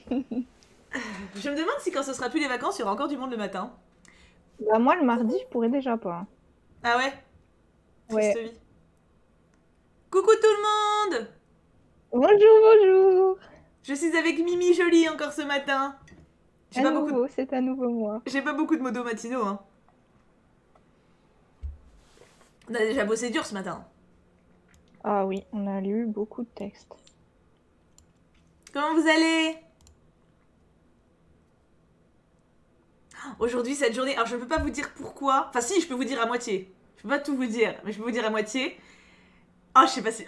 Je me demande si quand ce sera plus les vacances, il y aura encore du monde le matin. Bah, moi, le mardi, je pourrais déjà pas. Ah ouais. Triste Ouais. vie. Coucou tout le monde. Bonjour, bonjour. Je suis avec Mimi Jolie encore ce matin. J'ai À pas beaucoup de... nouveau, c'est à nouveau moi. J'ai pas beaucoup de modos matinaux, hein. On a déjà bossé dur ce matin. Ah oui, on a lu beaucoup de textes. Comment vous allez? Aujourd'hui, cette journée... Alors, je ne peux pas vous dire pourquoi. Enfin, si, je peux vous dire à moitié. Je peux pas tout vous dire, mais je peux vous dire à moitié. Ah, je sais pas si...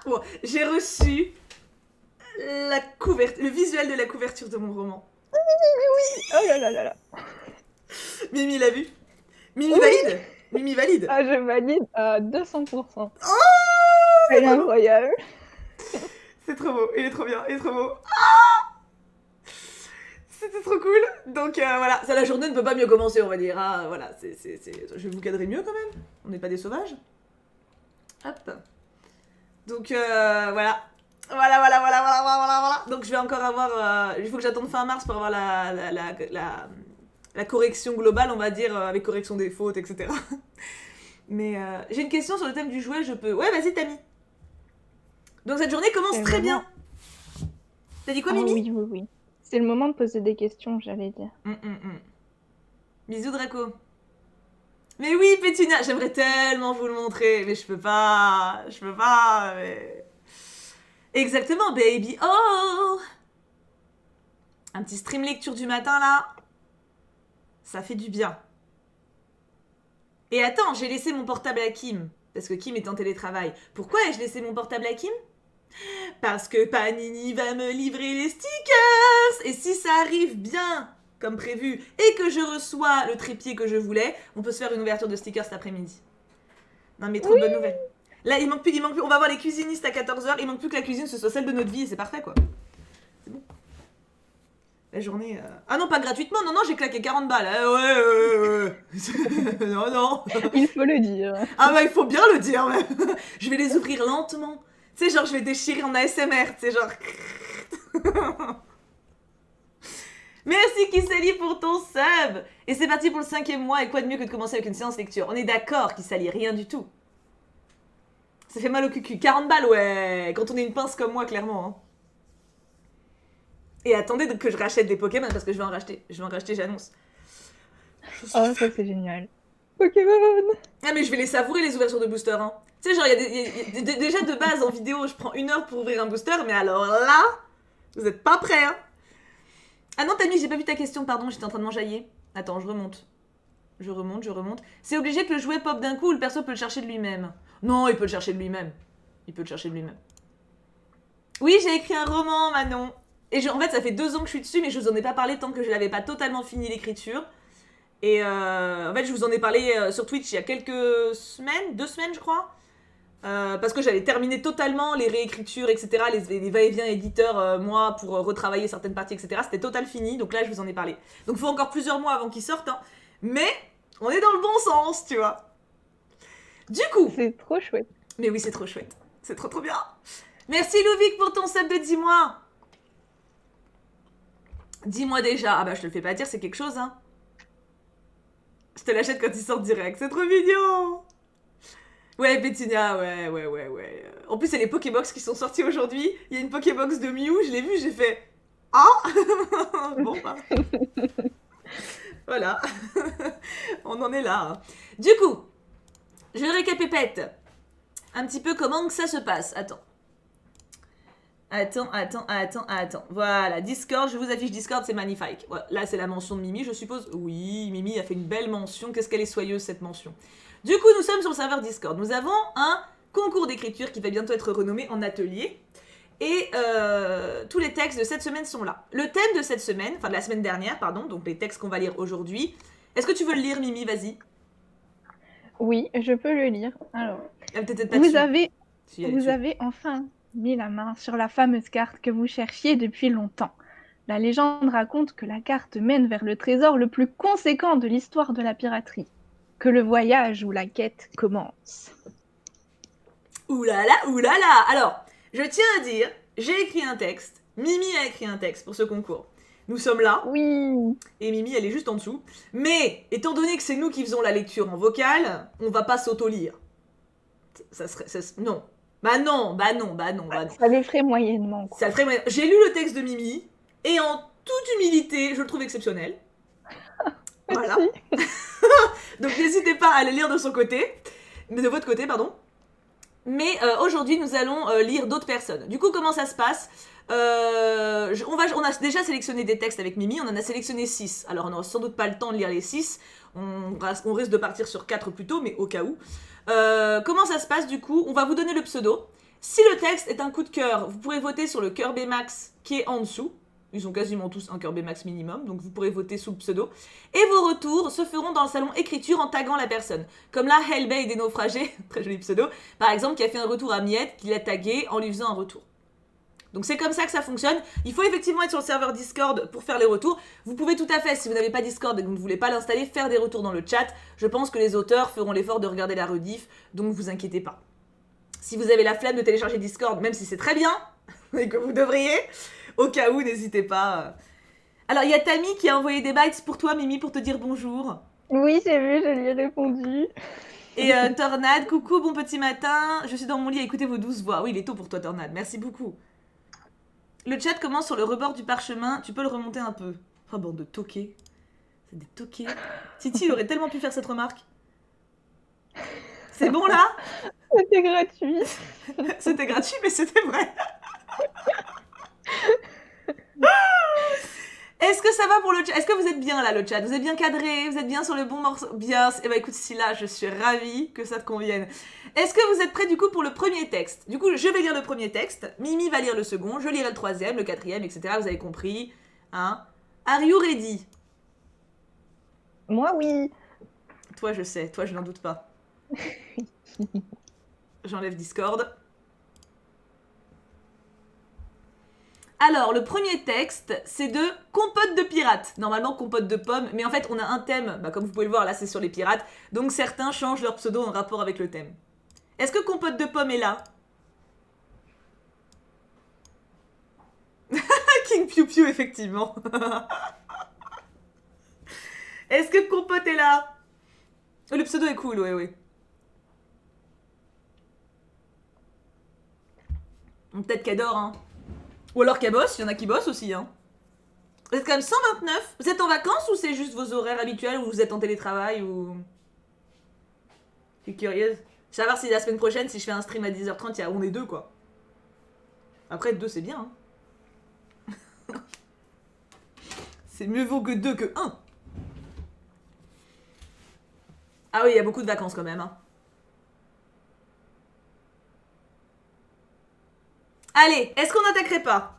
Bon, j'ai reçu le visuel de la couverture de mon roman. Oh là là là là. Mimi l'a vu. Mimi Oui, valide. Mimi valide. ah, je valide à 200%. Oh, c'est Elle est trop beau. incroyable. C'est trop beau. Il est trop bien. Il est trop beau. C'était trop cool. Donc voilà, ça, la journée ne peut pas mieux commencer, on va dire. Ah, voilà, je vais vous cadrer mieux quand même. On n'est pas des sauvages. Hop. Donc voilà. Voilà. Donc je vais encore avoir... il faut que j'attende fin mars pour avoir la correction globale, on va dire, avec correction des fautes, etc. Mais j'ai une question sur le thème du jouet, je peux... Ouais, vas-y, Tammy. Donc cette journée commence C'est le très bien. moment. T'as dit quoi, Ah Mimi? oui, oui, oui. C'est le moment de poser des questions, j'allais dire. Bisous, Draco. Mais oui, Pétunia, j'aimerais tellement vous le montrer, mais je peux pas. Je peux pas, mais... Exactement, baby. Oh, un petit stream lecture du matin, là. Ça fait du bien. Et attends, j'ai laissé mon portable à Kim. Parce que Kim est en télétravail. Pourquoi ai-je laissé mon portable à Kim? Parce que Panini va me livrer les stickers. Et si ça arrive bien, comme prévu, et que je reçois le trépied que je voulais, on peut se faire une ouverture de stickers cet après-midi. Non mais trop de Oui. bonnes nouvelles. Là, il manque plus, on va voir les cuisinistes à 14h, il manque plus que la cuisine ce soit celle de notre vie et c'est parfait quoi. C'est bon. La journée... Ah non, pas gratuitement, non, j'ai claqué 40 balles. Ouais. Non, non. Il faut le dire. Ah bah il faut bien le dire même. Je vais les ouvrir lentement. Tu sais, genre je vais déchirer en ASMR, tu sais, genre... Merci Kissali pour ton sub. Et c'est parti pour le 5e mois et quoi de mieux que de commencer avec une séance lecture. On est d'accord Kissali, rien du tout. Ça fait mal au cucu. 40 balles, ouais. Quand on est une pince comme moi, clairement. Hein. Et attendez que je rachète des Pokémon parce que je vais en racheter. Je vais en racheter, j'annonce. Oh, ça c'est génial. Pokémon. Ah, mais je vais les savourer, les ouvertures de booster. Hein. Tu sais, genre, déjà de base en vidéo, je prends 1 heure pour ouvrir un booster, mais alors là, vous êtes pas prêts. Hein. Ah non, Tammy, j'ai pas vu ta question, pardon, j'étais en train de m'enjailler. Attends, je remonte. Je remonte. C'est obligé que le jouet pop d'un coup ou le perso peut le chercher de lui-même? Non, il peut le chercher de lui-même. Oui, j'ai écrit un roman, Manon. Et en fait, ça fait 2 ans que je suis dessus, mais je vous en ai pas parlé tant que je n'avais pas totalement fini l'écriture. Et en fait, je vous en ai parlé sur Twitch il y a quelques semaines, 2 semaines, je crois. Parce que j'avais terminé totalement les réécritures, etc. Les va-et-vient éditeurs, moi, pour retravailler certaines parties, etc. C'était total fini, donc là, je vous en ai parlé. Donc, il faut encore plusieurs mois avant qu'ils sortent. Hein. Mais on est dans le bon sens, tu vois. Du coup... C'est trop chouette. Mais oui, c'est trop chouette. C'est trop bien. Merci Lovic pour ton sub de 10 mois. 10 mois déjà. Ah bah je te le fais pas dire, c'est quelque chose, hein. Je te l'achète quand il sort direct. C'est trop mignon. Ouais, Pétunia, ouais. En plus, c'est les Pokébox qui sont sortis aujourd'hui. Il y a une Pokébox de Mew, je l'ai vue, j'ai fait... Ah. Bon bah... Voilà. On en est là. Hein. Du coup, je récapépète un petit peu comment que ça se passe. Attends. Voilà, Discord, je vous affiche Discord, c'est magnifique. Voilà, là, c'est la mention de Mimi, je suppose. Oui, Mimi a fait une belle mention. Qu'est-ce qu'elle est soyeuse, cette mention. Du coup, nous sommes sur le serveur Discord. Nous avons un concours d'écriture qui va bientôt être renommé en atelier. Et tous les textes de cette semaine sont là. Le thème de cette semaine, enfin de la semaine dernière, pardon, donc les textes qu'on va lire aujourd'hui. Est-ce que tu veux le lire, Mimi? Vas-y. Oui, je peux le lire. Alors, Peut-être pas vous dessus. avez, Si, elle est vous dessus. avez enfin mis la main sur la fameuse carte que vous cherchiez depuis longtemps. La légende raconte que la carte mène vers le trésor le plus conséquent de l'histoire de la piraterie. Que le voyage ou la quête commence. Oulala. Alors, je tiens à dire, j'ai écrit un texte Mimi a écrit un texte pour ce concours. Nous sommes là, Oui. et Mimi, elle est juste en dessous. Mais, étant donné que c'est nous qui faisons la lecture en vocal, on va pas s'auto-lire. Non. Bah non. Ça le ferait moyennement, quoi. Ça le ferait... J'ai lu le texte de Mimi, et en toute humilité, je le trouve exceptionnel. Voilà. Donc n'hésitez pas à le lire de son côté. De votre côté, pardon. Mais aujourd'hui, nous allons lire d'autres personnes. Du coup, comment ça se passe on a déjà sélectionné des textes avec Mimi, on en a sélectionné 6. Alors, on n'aura sans doute pas le temps de lire les 6. On risque de partir sur 4 plutôt, mais au cas où. Comment ça se passe du coup? On va vous donner le pseudo. Si le texte est un coup de cœur, vous pourrez voter sur le cœur Bmax qui est en dessous. Ils ont quasiment tous un cœur Bmax minimum, donc vous pourrez voter sous le pseudo. Et vos retours se feront dans le salon écriture en taguant la personne. Comme là, Hellbay des naufragés, très joli pseudo, par exemple, qui a fait un retour à Miette, qui l'a tagué en lui faisant un retour. Donc c'est comme ça que ça fonctionne. Il faut effectivement être sur le serveur Discord pour faire les retours. Vous pouvez tout à fait, si vous n'avez pas Discord et que vous ne voulez pas l'installer, faire des retours dans le chat. Je pense que les auteurs feront l'effort de regarder la rediff, donc vous inquiétez pas. Si vous avez la flemme de télécharger Discord, même si c'est très bien, et que vous devriez, au cas où, n'hésitez pas. Alors, il y a Tammy qui a envoyé des bytes pour toi, Mimi, pour te dire bonjour. Oui, j'ai vu, je lui ai répondu. Et Tornade, coucou, bon petit matin. Je suis dans mon lit à écouter vos douces voix. Oui, il est tôt pour toi, Tornade. Merci beaucoup. Le chat commence sur le rebord du parchemin. Tu peux le remonter un peu. Oh, bande de toqués. C'est des toqués. Titi, il aurait tellement pu faire cette remarque. C'est bon, là? C'était gratuit. C'était gratuit, mais c'était vrai. Est-ce que ça va pour le chat? Est-ce que vous êtes bien là, le chat? Vous êtes bien cadré? Vous êtes bien sur le bon morceau? Bien. Eh ben écoute, si là, je suis ravie que ça te convienne. Est-ce que vous êtes prêts du coup pour le premier texte? Du coup, je vais lire le premier texte. Mimi va lire le second. Je lirai le troisième, le quatrième, etc. Vous avez compris. Hein? Are you ready? Moi, oui. Toi, je sais. Toi, je n'en doute pas. J'enlève Discord. Alors, le premier texte, c'est de Compote de pirates. Normalement, compote de pommes, mais en fait, on a un thème. Bah, comme vous pouvez le voir, là, c'est sur les pirates. Donc, certains changent leur pseudo en rapport avec le thème. Est-ce que Compote de pommes est là? King Piu Piu, effectivement. Est-ce que Compote est là? Le pseudo est cool, oui. Peut-être qu'elle dort, hein. Ou alors qu'elle bosse, il y en a qui bossent aussi, hein. Vous êtes quand même 129. Vous êtes en vacances ou c'est juste vos horaires habituels ou vous êtes en télétravail ou... Je suis curieuse. Je vais savoir si la semaine prochaine, si je fais un stream à 10h30, on est deux, quoi. Après, 2, c'est bien, hein. C'est mieux vaut que 2 que 1. Ah oui, il y a beaucoup de vacances quand même, hein. Allez, est-ce qu'on n'attaquerait pas?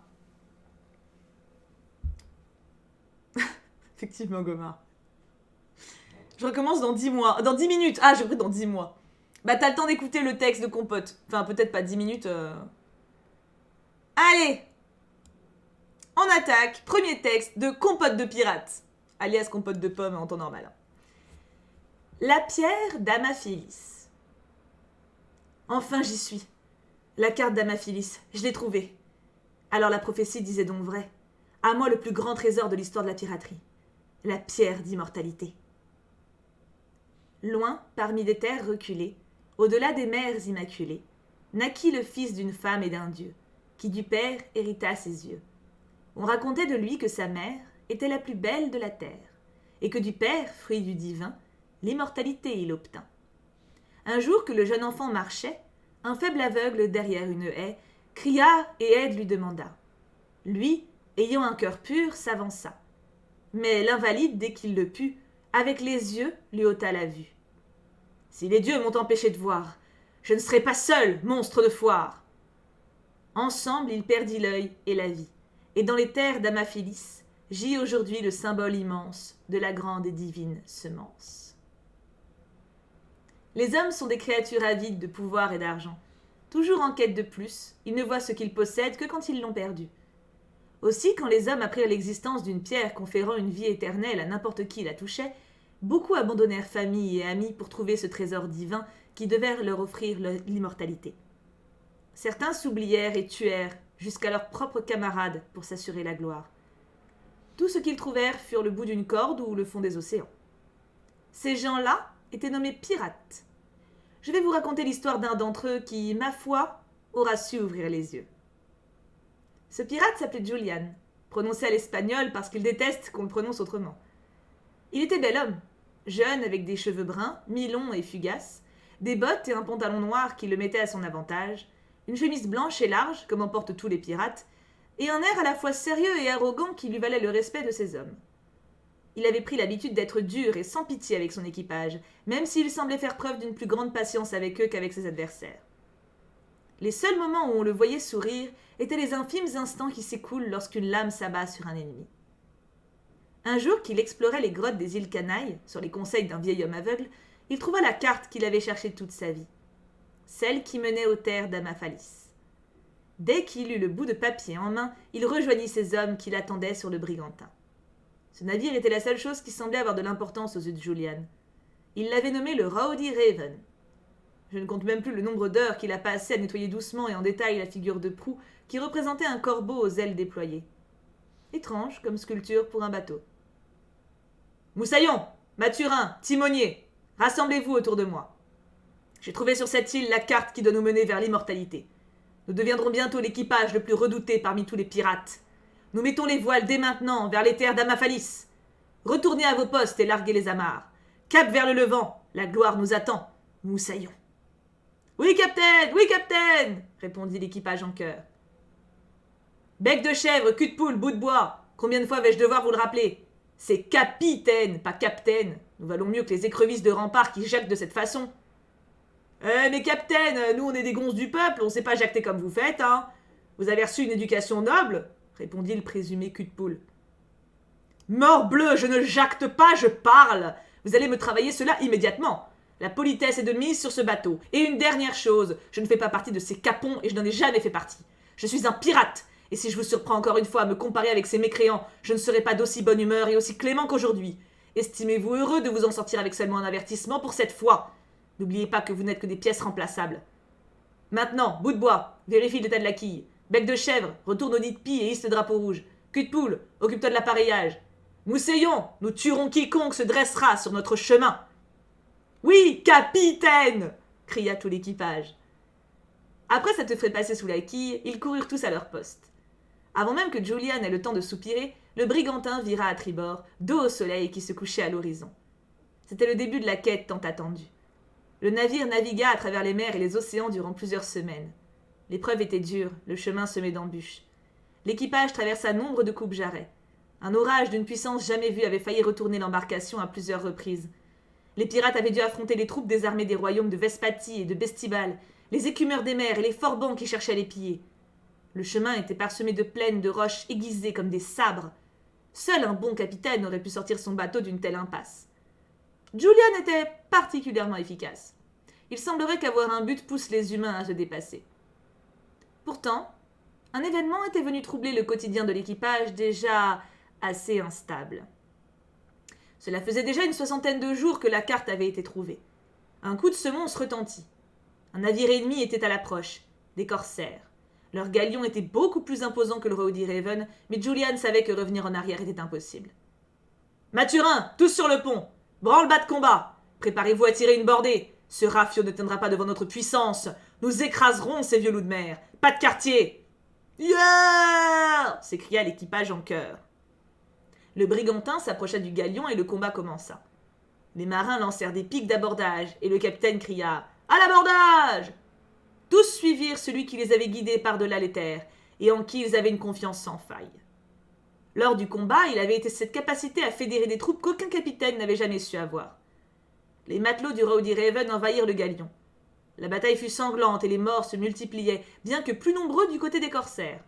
Effectivement, Gomard. Je recommence dans 10 mois. Dans 10 minutes. Ah, j'ai pris dans 10 mois. Bah, t'as le temps d'écouter le texte de Compote. Enfin, peut-être pas 10 minutes. Allez! On attaque. Premier texte de Compote de pirate. Alias Compote de pomme en temps normal. La pierre d'Amaphilis. Enfin, j'y suis. La carte d'Amaphilis, je l'ai trouvée. Alors la prophétie disait donc vrai. À moi le plus grand trésor de l'histoire de la piraterie. La pierre d'immortalité. Loin, parmi des terres reculées, au-delà des mers immaculées, naquit le fils d'une femme et d'un dieu, qui du père hérita ses yeux. On racontait de lui que sa mère était la plus belle de la terre, et que du père, fruit du divin, l'immortalité il obtint. Un jour que le jeune enfant marchait, un faible aveugle derrière une haie cria et aide lui demanda. Lui, ayant un cœur pur, s'avança. Mais l'invalide, dès qu'il le put, avec les yeux, lui ôta la vue. Si les dieux m'ont empêché de voir, je ne serai pas seul, monstre de foire. Ensemble, il perdit l'œil et la vie, et dans les terres d'Amaphilis gît aujourd'hui le symbole immense de la grande et divine semence. Les hommes sont des créatures avides de pouvoir et d'argent. Toujours en quête de plus, ils ne voient ce qu'ils possèdent que quand ils l'ont perdu. Aussi, quand les hommes apprirent l'existence d'une pierre conférant une vie éternelle à n'importe qui la touchait, beaucoup abandonnèrent famille et amis pour trouver ce trésor divin qui devait leur offrir l'immortalité. Certains s'oublièrent et tuèrent jusqu'à leurs propres camarades pour s'assurer la gloire. Tout ce qu'ils trouvèrent furent le bout d'une corde ou le fond des océans. Ces gens-là étaient nommés pirates. Je vais vous raconter l'histoire d'un d'entre eux qui, ma foi, aura su ouvrir les yeux. Ce pirate s'appelait Julian, prononcé à l'espagnol parce qu'il déteste qu'on le prononce autrement. Il était bel homme, jeune avec des cheveux bruns, mi-longs et fugaces, des bottes et un pantalon noir qui le mettaient à son avantage, une chemise blanche et large, comme en portent tous les pirates, et un air à la fois sérieux et arrogant qui lui valait le respect de ses hommes. Il avait pris l'habitude d'être dur et sans pitié avec son équipage, même s'il semblait faire preuve d'une plus grande patience avec eux qu'avec ses adversaires. Les seuls moments où on le voyait sourire étaient les infimes instants qui s'écoulent lorsqu'une lame s'abat sur un ennemi. Un jour qu'il explorait les grottes des îles Canailles, sur les conseils d'un vieil homme aveugle, il trouva la carte qu'il avait cherchée toute sa vie, celle qui menait aux terres d'Amaphalis. Dès qu'il eut le bout de papier en main, il rejoignit ses hommes qui l'attendaient sur le Brigantin. Ce navire était la seule chose qui semblait avoir de l'importance aux yeux de Julian. Il l'avait nommé le Rowdy Raven. Je ne compte même plus le nombre d'heures qu'il a passé à nettoyer doucement et en détail la figure de proue qui représentait un corbeau aux ailes déployées. Étrange comme sculpture pour un bateau. « Moussaillon, Mathurin, timonier, rassemblez-vous autour de moi. J'ai trouvé sur cette île la carte qui doit nous mener vers l'immortalité. Nous deviendrons bientôt l'équipage le plus redouté parmi tous les pirates. Nous mettons les voiles dès maintenant vers les terres d'Amaphalis. Retournez à vos postes et larguez les amarres. Cap vers le levant, la gloire nous attend. Moussaillon. »« Oui, capitaine, répondit l'équipage en chœur. « Bec de chèvre, cul de poule, bout de bois. Combien de fois vais-je devoir vous le rappeler ? C'est capitaine, pas capitaine. Nous valons mieux que les écrevisses de rempart qui jactent de cette façon. »« Mais capitaine, nous on est des gonzes du peuple, on sait pas jacter comme vous faites, hein. Vous avez reçu une éducation noble, répondit le présumé cul de poule. Morbleu, je ne jacte pas, je parle. Vous allez me travailler cela immédiatement. La politesse est de mise sur ce bateau. Et une dernière chose, je ne fais pas partie de ces capons et je n'en ai jamais fait partie. Je suis un pirate, et si je vous surprends encore une fois à me comparer avec ces mécréants, je ne serai pas d'aussi bonne humeur et aussi clément qu'aujourd'hui. Estimez-vous heureux de vous en sortir avec seulement un avertissement pour cette fois. N'oubliez pas que vous n'êtes que des pièces remplaçables. Maintenant, bout de bois, vérifie l'état de la quille. Bec de chèvre, retourne au nid de pie et hisse le drapeau rouge. Cul de poule, occupe-toi de l'appareillage. Moussaillon, nous tuerons quiconque se dressera sur notre chemin. Oui, capitaine, cria tout l'équipage. Après s'être fait passer sous la quille, ils coururent tous à leur poste. Avant même que Julian ait le temps de soupirer, le Brigantin vira à tribord, dos au soleil qui se couchait à l'horizon. C'était le début de la quête tant attendue. Le navire navigua à travers les mers et les océans durant plusieurs semaines. L'épreuve était dure, le chemin semé d'embûches. L'équipage traversa nombre de coupes-jarrets. Un orage d'une puissance jamais vue avait failli retourner l'embarcation à plusieurs reprises. Les pirates avaient dû affronter les troupes désarmées des royaumes de Vespatie et de Bestibal, les écumeurs des mers et les forbans qui cherchaient à les piller. Le chemin était parsemé de plaines de roches aiguisées comme des sabres. Seul un bon capitaine aurait pu sortir son bateau d'une telle impasse. Julian était particulièrement efficace. Il semblerait qu'avoir un but pousse les humains à se dépasser. Pourtant, un événement était venu troubler le quotidien de l'équipage déjà assez instable. Cela faisait déjà une 60aine de jours que la carte avait été trouvée. Un coup de semonce retentit. Un navire ennemi était à l'approche, des corsaires. Leur galion était beaucoup plus imposant que le Rowdy Raven, mais Julian savait que revenir en arrière était impossible. « Mathurin, tous sur le pont! Branle-bas de combat! Préparez-vous à tirer une bordée! Ce rafio ne tiendra pas devant notre puissance! Nous écraserons ces vieux loups de mer! Pas de quartier !»« Yeah !» s'écria l'équipage en chœur. Le Brigantin s'approcha du galion et le combat commença. Les marins lancèrent des pics d'abordage et le capitaine cria « À l'abordage !» Tous suivirent celui qui les avait guidés par-delà les terres et en qui ils avaient une confiance sans faille. Lors du combat, il avait été cette capacité à fédérer des troupes qu'aucun capitaine n'avait jamais su avoir. Les matelots du Rowdy Raven envahirent le galion. La bataille fut sanglante et les morts se multipliaient, bien que plus nombreux du côté des corsaires.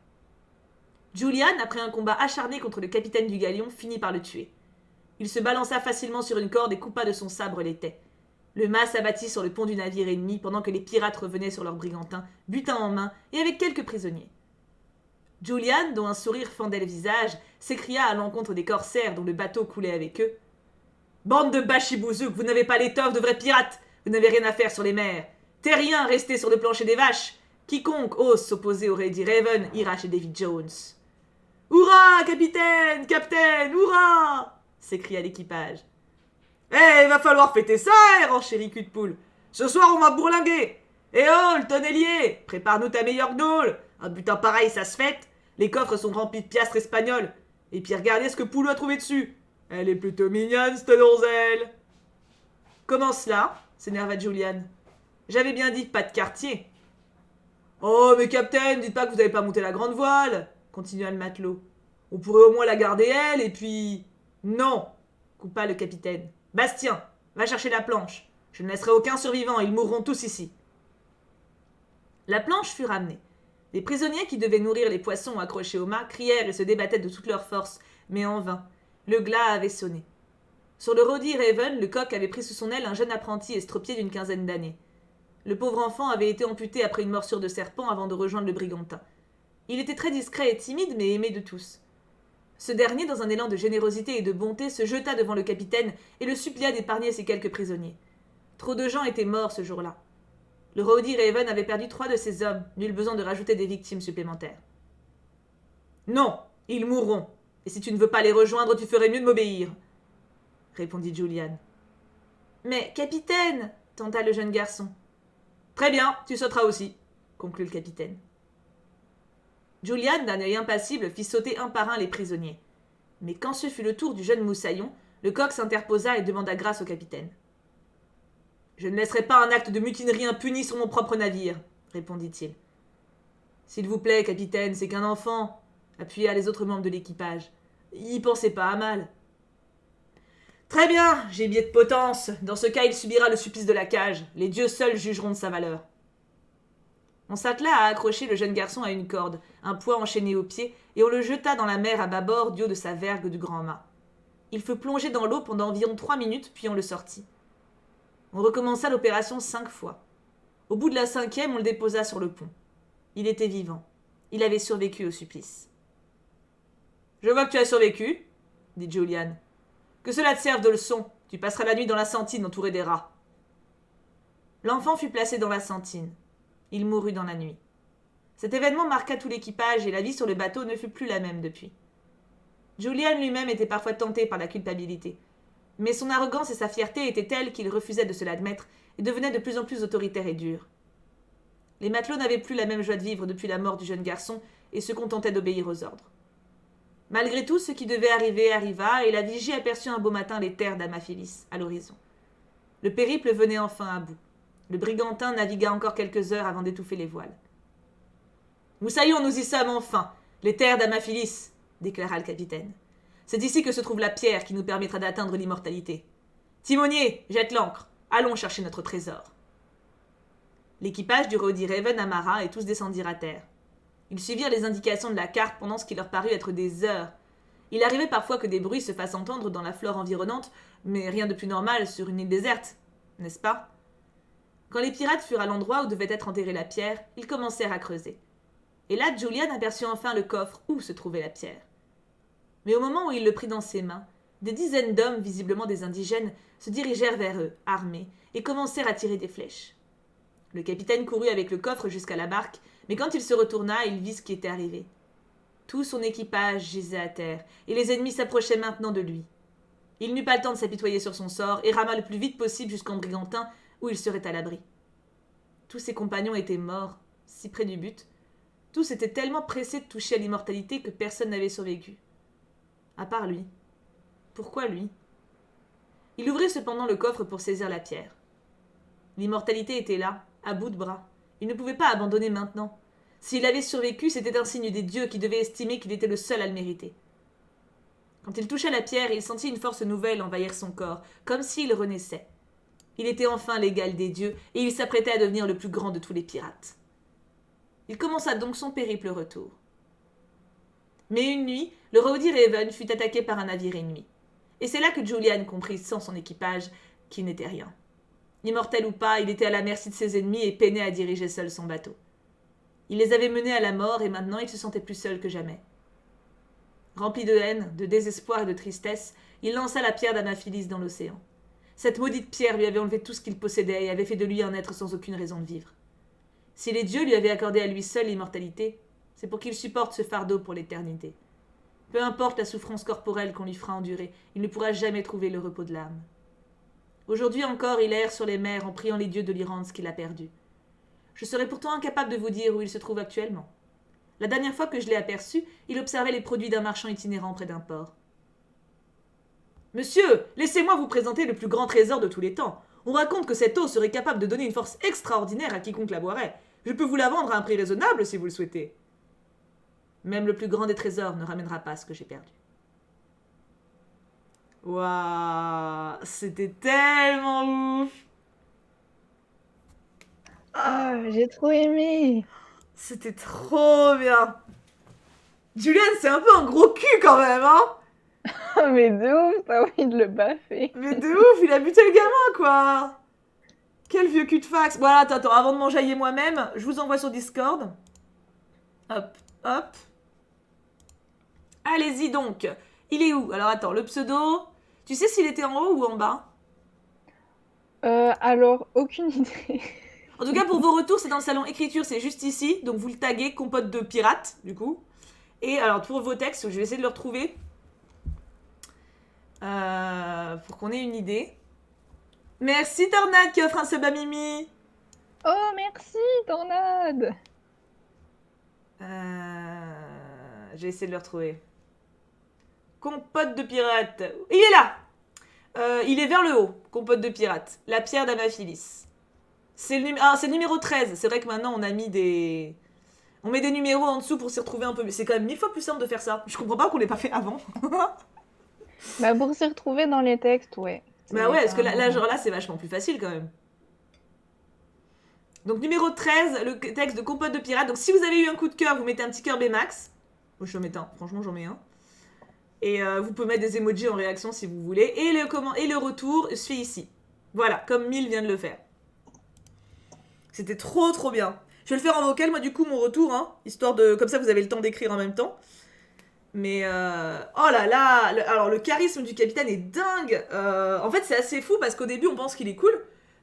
Julian, après un combat acharné contre le capitaine du galion, finit par le tuer. Il se balança facilement sur une corde et coupa de son sabre l'étai. Le mât s'abattit sur le pont du navire ennemi pendant que les pirates revenaient sur leur brigantin, butin en main et avec quelques prisonniers. Julian, dont un sourire fendait le visage, s'écria à l'encontre des corsaires dont le bateau coulait avec eux. « Bande de bachibouzouk, vous n'avez pas l'étoffe de vrais pirates, vous n'avez rien à faire sur les mers. Terriens, restez sur le plancher des vaches. Quiconque ose s'opposer au Lady Raven ira chez David Jones. « Hurrah, capitaine, capitaine, hurrah !» s'écria l'équipage. « Il va falloir fêter ça, renchérit Cul de Poule. Ce soir, on va bourlinguer. Eh oh, le tonnelier, prépare-nous ta meilleure gnôle. Un butin pareil, ça se fête. Les coffres sont remplis de piastres espagnoles. Et puis regardez ce que Poulou a trouvé dessus. Elle est plutôt mignonne, cette donzelle. » « Comment cela ?» s'énerva Julian. « J'avais bien dit pas de quartier. »« Oh, mais capitaine, dites pas que vous n'avez pas monté la grande voile, continua le matelot. On pourrait au moins la garder elle, et puis... »« Non, coupa le capitaine. Bastien, va chercher la planche. Je ne laisserai aucun survivant, ils mourront tous ici. » La planche fut ramenée. Les prisonniers qui devaient nourrir les poissons accrochés au mât crièrent et se débattaient de toute leur force, mais en vain. Le glas avait sonné. Sur le Rowdy Raven, le coq avait pris sous son aile un jeune apprenti estropié d'une quinzaine d'années. Le pauvre enfant avait été amputé après une morsure de serpent avant de rejoindre le brigantin. Il était très discret et timide, mais aimé de tous. Ce dernier, dans un élan de générosité et de bonté, se jeta devant le capitaine et le supplia d'épargner ses quelques prisonniers. Trop de gens étaient morts ce jour-là. Le Rowdy Raven avait perdu 3 de ses hommes, nul besoin de rajouter des victimes supplémentaires. « Non, ils mourront, et si tu ne veux pas les rejoindre, tu ferais mieux de m'obéir, » répondit Julian. « Mais, capitaine, tenta le jeune garçon. « Très bien, tu sauteras aussi, » conclut le capitaine. Julian, d'un œil impassible, fit sauter un par un les prisonniers. Mais quand ce fut le tour du jeune moussaillon, le coq s'interposa et demanda grâce au capitaine. « Je ne laisserai pas un acte de mutinerie impuni sur mon propre navire, » répondit-il. « S'il vous plaît, capitaine, c'est qu'un enfant, » appuya les autres membres de l'équipage. « Y pensez pas à mal. »« Très bien, gibier de potence. Dans ce cas, il subira le supplice de la cage. Les dieux seuls jugeront de sa valeur. » On s'attela à accrocher le jeune garçon à une corde, un poids enchaîné au pied, et on le jeta dans la mer à bâbord du haut de sa vergue du grand mât. Il fut plongé dans l'eau pendant environ 3 minutes, puis on le sortit. On recommença l'opération 5 fois. Au bout de la 5e, on le déposa sur le pont. Il était vivant. Il avait survécu au supplice. « Je vois que tu as survécu, » dit Julian. « Que cela te serve de leçon. Tu passeras la nuit dans la sentine entouré des rats. » L'enfant fut placé dans la sentine. Il mourut dans la nuit. Cet événement marqua tout l'équipage et la vie sur le bateau ne fut plus la même depuis. Julian lui-même était parfois tenté par la culpabilité. Mais son arrogance et sa fierté étaient telles qu'il refusait de se l'admettre et devenait de plus en plus autoritaire et dur. Les matelots n'avaient plus la même joie de vivre depuis la mort du jeune garçon et se contentaient d'obéir aux ordres. Malgré tout, ce qui devait arriver arriva et la vigie aperçut un beau matin les terres d'Amaphilis, à l'horizon. Le périple venait enfin à bout. Le brigantin navigua encore quelques heures avant d'étouffer les voiles. « Moussaillon, nous y sommes enfin, les terres d'Amaphilis, » déclara le capitaine. « C'est ici que se trouve la pierre qui nous permettra d'atteindre l'immortalité. Timonier, jette l'ancre. Allons chercher notre trésor. » L'équipage du Rowdy Raven amarra et tous descendirent à terre. Ils suivirent les indications de la carte pendant ce qui leur parut être des heures. Il arrivait parfois que des bruits se fassent entendre dans la flore environnante, mais rien de plus normal sur une île déserte, n'est-ce pas ? Quand les pirates furent à l'endroit où devait être enterrée la pierre, ils commencèrent à creuser. Et là, Julian aperçut enfin le coffre où se trouvait la pierre. Mais au moment où il le prit dans ses mains, des dizaines d'hommes, visiblement des indigènes, se dirigèrent vers eux, armés, et commencèrent à tirer des flèches. Le capitaine courut avec le coffre jusqu'à la barque, mais quand il se retourna, il vit ce qui était arrivé. Tout son équipage gisait à terre, et les ennemis s'approchaient maintenant de lui. Il n'eut pas le temps de s'apitoyer sur son sort, et rama le plus vite possible jusqu'en Brigantin, où il serait à l'abri. Tous ses compagnons étaient morts, si près du but. Tous étaient tellement pressés de toucher à l'immortalité que personne n'avait survécu. À part lui. Pourquoi lui ? Il ouvrit cependant le coffre pour saisir la pierre. L'immortalité était là, à bout de bras. Il ne pouvait pas abandonner maintenant. S'il avait survécu, c'était un signe des dieux qui devaient estimer qu'il était le seul à le mériter. Quand il toucha la pierre, il sentit une force nouvelle envahir son corps, comme s'il renaissait. Il était enfin l'égal des dieux, et il s'apprêtait à devenir le plus grand de tous les pirates. Il commença donc son périple retour. Mais une nuit, le Rowdy Raven fut attaqué par un navire ennemi. Et c'est là que Julian comprit, sans son équipage, qu'il n'était rien. Immortel ou pas, il était à la merci de ses ennemis et peinait à diriger seul son bateau. Il les avait menés à la mort et maintenant il se sentait plus seul que jamais. Rempli de haine, de désespoir et de tristesse, il lança la pierre d'Amaphilis dans l'océan. Cette maudite pierre lui avait enlevé tout ce qu'il possédait et avait fait de lui un être sans aucune raison de vivre. Si les dieux lui avaient accordé à lui seul l'immortalité, c'est pour qu'il supporte ce fardeau pour l'éternité. Peu importe la souffrance corporelle qu'on lui fera endurer, il ne pourra jamais trouver le repos de l'âme. Aujourd'hui encore, il erre sur les mers en priant les dieux de l'Irande ce qu'il a perdu. Je serais pourtant incapable de vous dire où il se trouve actuellement. La dernière fois que je l'ai aperçu, il observait les produits d'un marchand itinérant près d'un port. Monsieur, laissez-moi vous présenter le plus grand trésor de tous les temps. On raconte que cette eau serait capable de donner une force extraordinaire à quiconque la boirait. Je peux vous la vendre à un prix raisonnable si vous le souhaitez. Même le plus grand des trésors ne ramènera pas ce que j'ai perdu. Waouh, c'était tellement ouf. Ah, j'ai trop aimé. C'était trop bien. Julian, c'est un peu un gros cul quand même, hein. Mais de ouf, t'as envie de le baffer. Mais de ouf, il a buté le gamin, quoi. Quel vieux cul de fax. Voilà, attends, avant de m'enjailler moi-même, je vous envoie sur Discord. Hop, hop. Allez-y donc. Il est où? Alors attends, le pseudo. Tu sais s'il était en haut ou en bas? Alors, aucune idée. En tout cas, pour vos retours, c'est dans le salon écriture, c'est juste ici. Donc vous le taguez compote de pirate, du coup. Et alors pour vos textes, je vais essayer de le retrouver. Pour qu'on ait une idée. Merci Tornade qui offre un sub à Mimi. Oh, merci, Tornade. J'ai essayé de le retrouver. Compote de pirate. Il est là. Il est vers le haut. Compote de pirate. La pierre d'Amaphilis. C'est le numéro 13. C'est vrai que maintenant on a mis des... On met des numéros en dessous pour s'y retrouver un peu. Mais c'est quand même 1000 fois plus simple de faire ça. Je comprends pas qu'on l'ait pas fait avant. Bah, pour s'y retrouver dans les textes, ouais. Bah ouais, parce que là, genre là, c'est vachement plus facile quand même. Donc numéro 13, le texte de Compote de pirate. Donc si vous avez eu un coup de cœur, vous mettez un petit cœur Bmax. Moi je vais en mettre un, franchement j'en mets un. Et vous pouvez mettre des emojis en réaction si vous voulez. Et le retour se fait ici. Voilà, comme Mille vient de le faire. C'était trop trop bien. Je vais le faire en vocal, moi du coup, mon retour, hein, histoire de... Comme ça, vous avez le temps d'écrire en même temps. Mais, oh là là, alors le charisme du capitaine est dingue. En fait, c'est assez fou parce qu'au début, on pense qu'il est cool.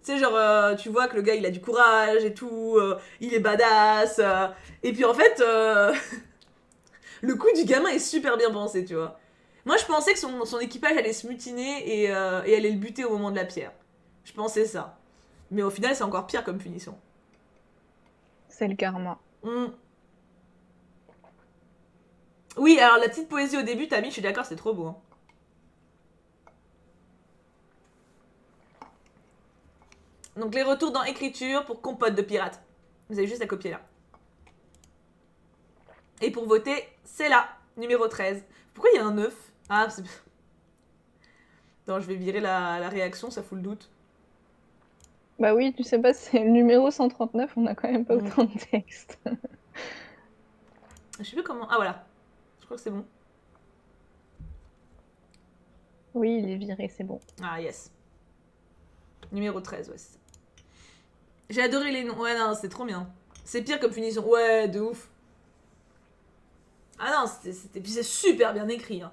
Tu sais, genre, tu vois que le gars, il a du courage et tout, il est badass. Et puis en fait, le coup du gamin est super bien pensé, tu vois. Moi, je pensais que son équipage allait se mutiner et allait le buter au moment de la pierre. Je pensais ça. Mais au final, c'est encore pire comme punition. C'est le karma. Oui, alors la petite poésie au début, Tammy, je suis d'accord, c'est trop beau. Hein. Donc les retours dans écriture pour compote de pirate. Vous avez juste à copier là. Et pour voter, c'est là, numéro 13. Pourquoi il y a un 9? Ah, c'est... Attends, je vais virer la réaction, ça fout le doute. Bah oui, tu sais pas, c'est le numéro 139, on a quand même pas autant de textes. Je sais plus comment... Ah voilà, je crois que c'est bon. Oui, il est viré, c'est bon. Ah yes. Numéro 13, ouais, c'est ça. J'ai adoré les noms. Ouais, non, c'était trop bien. C'est pire comme punition. Ouais, de ouf. Ah non, c'était... Puis c'est super bien écrit, hein.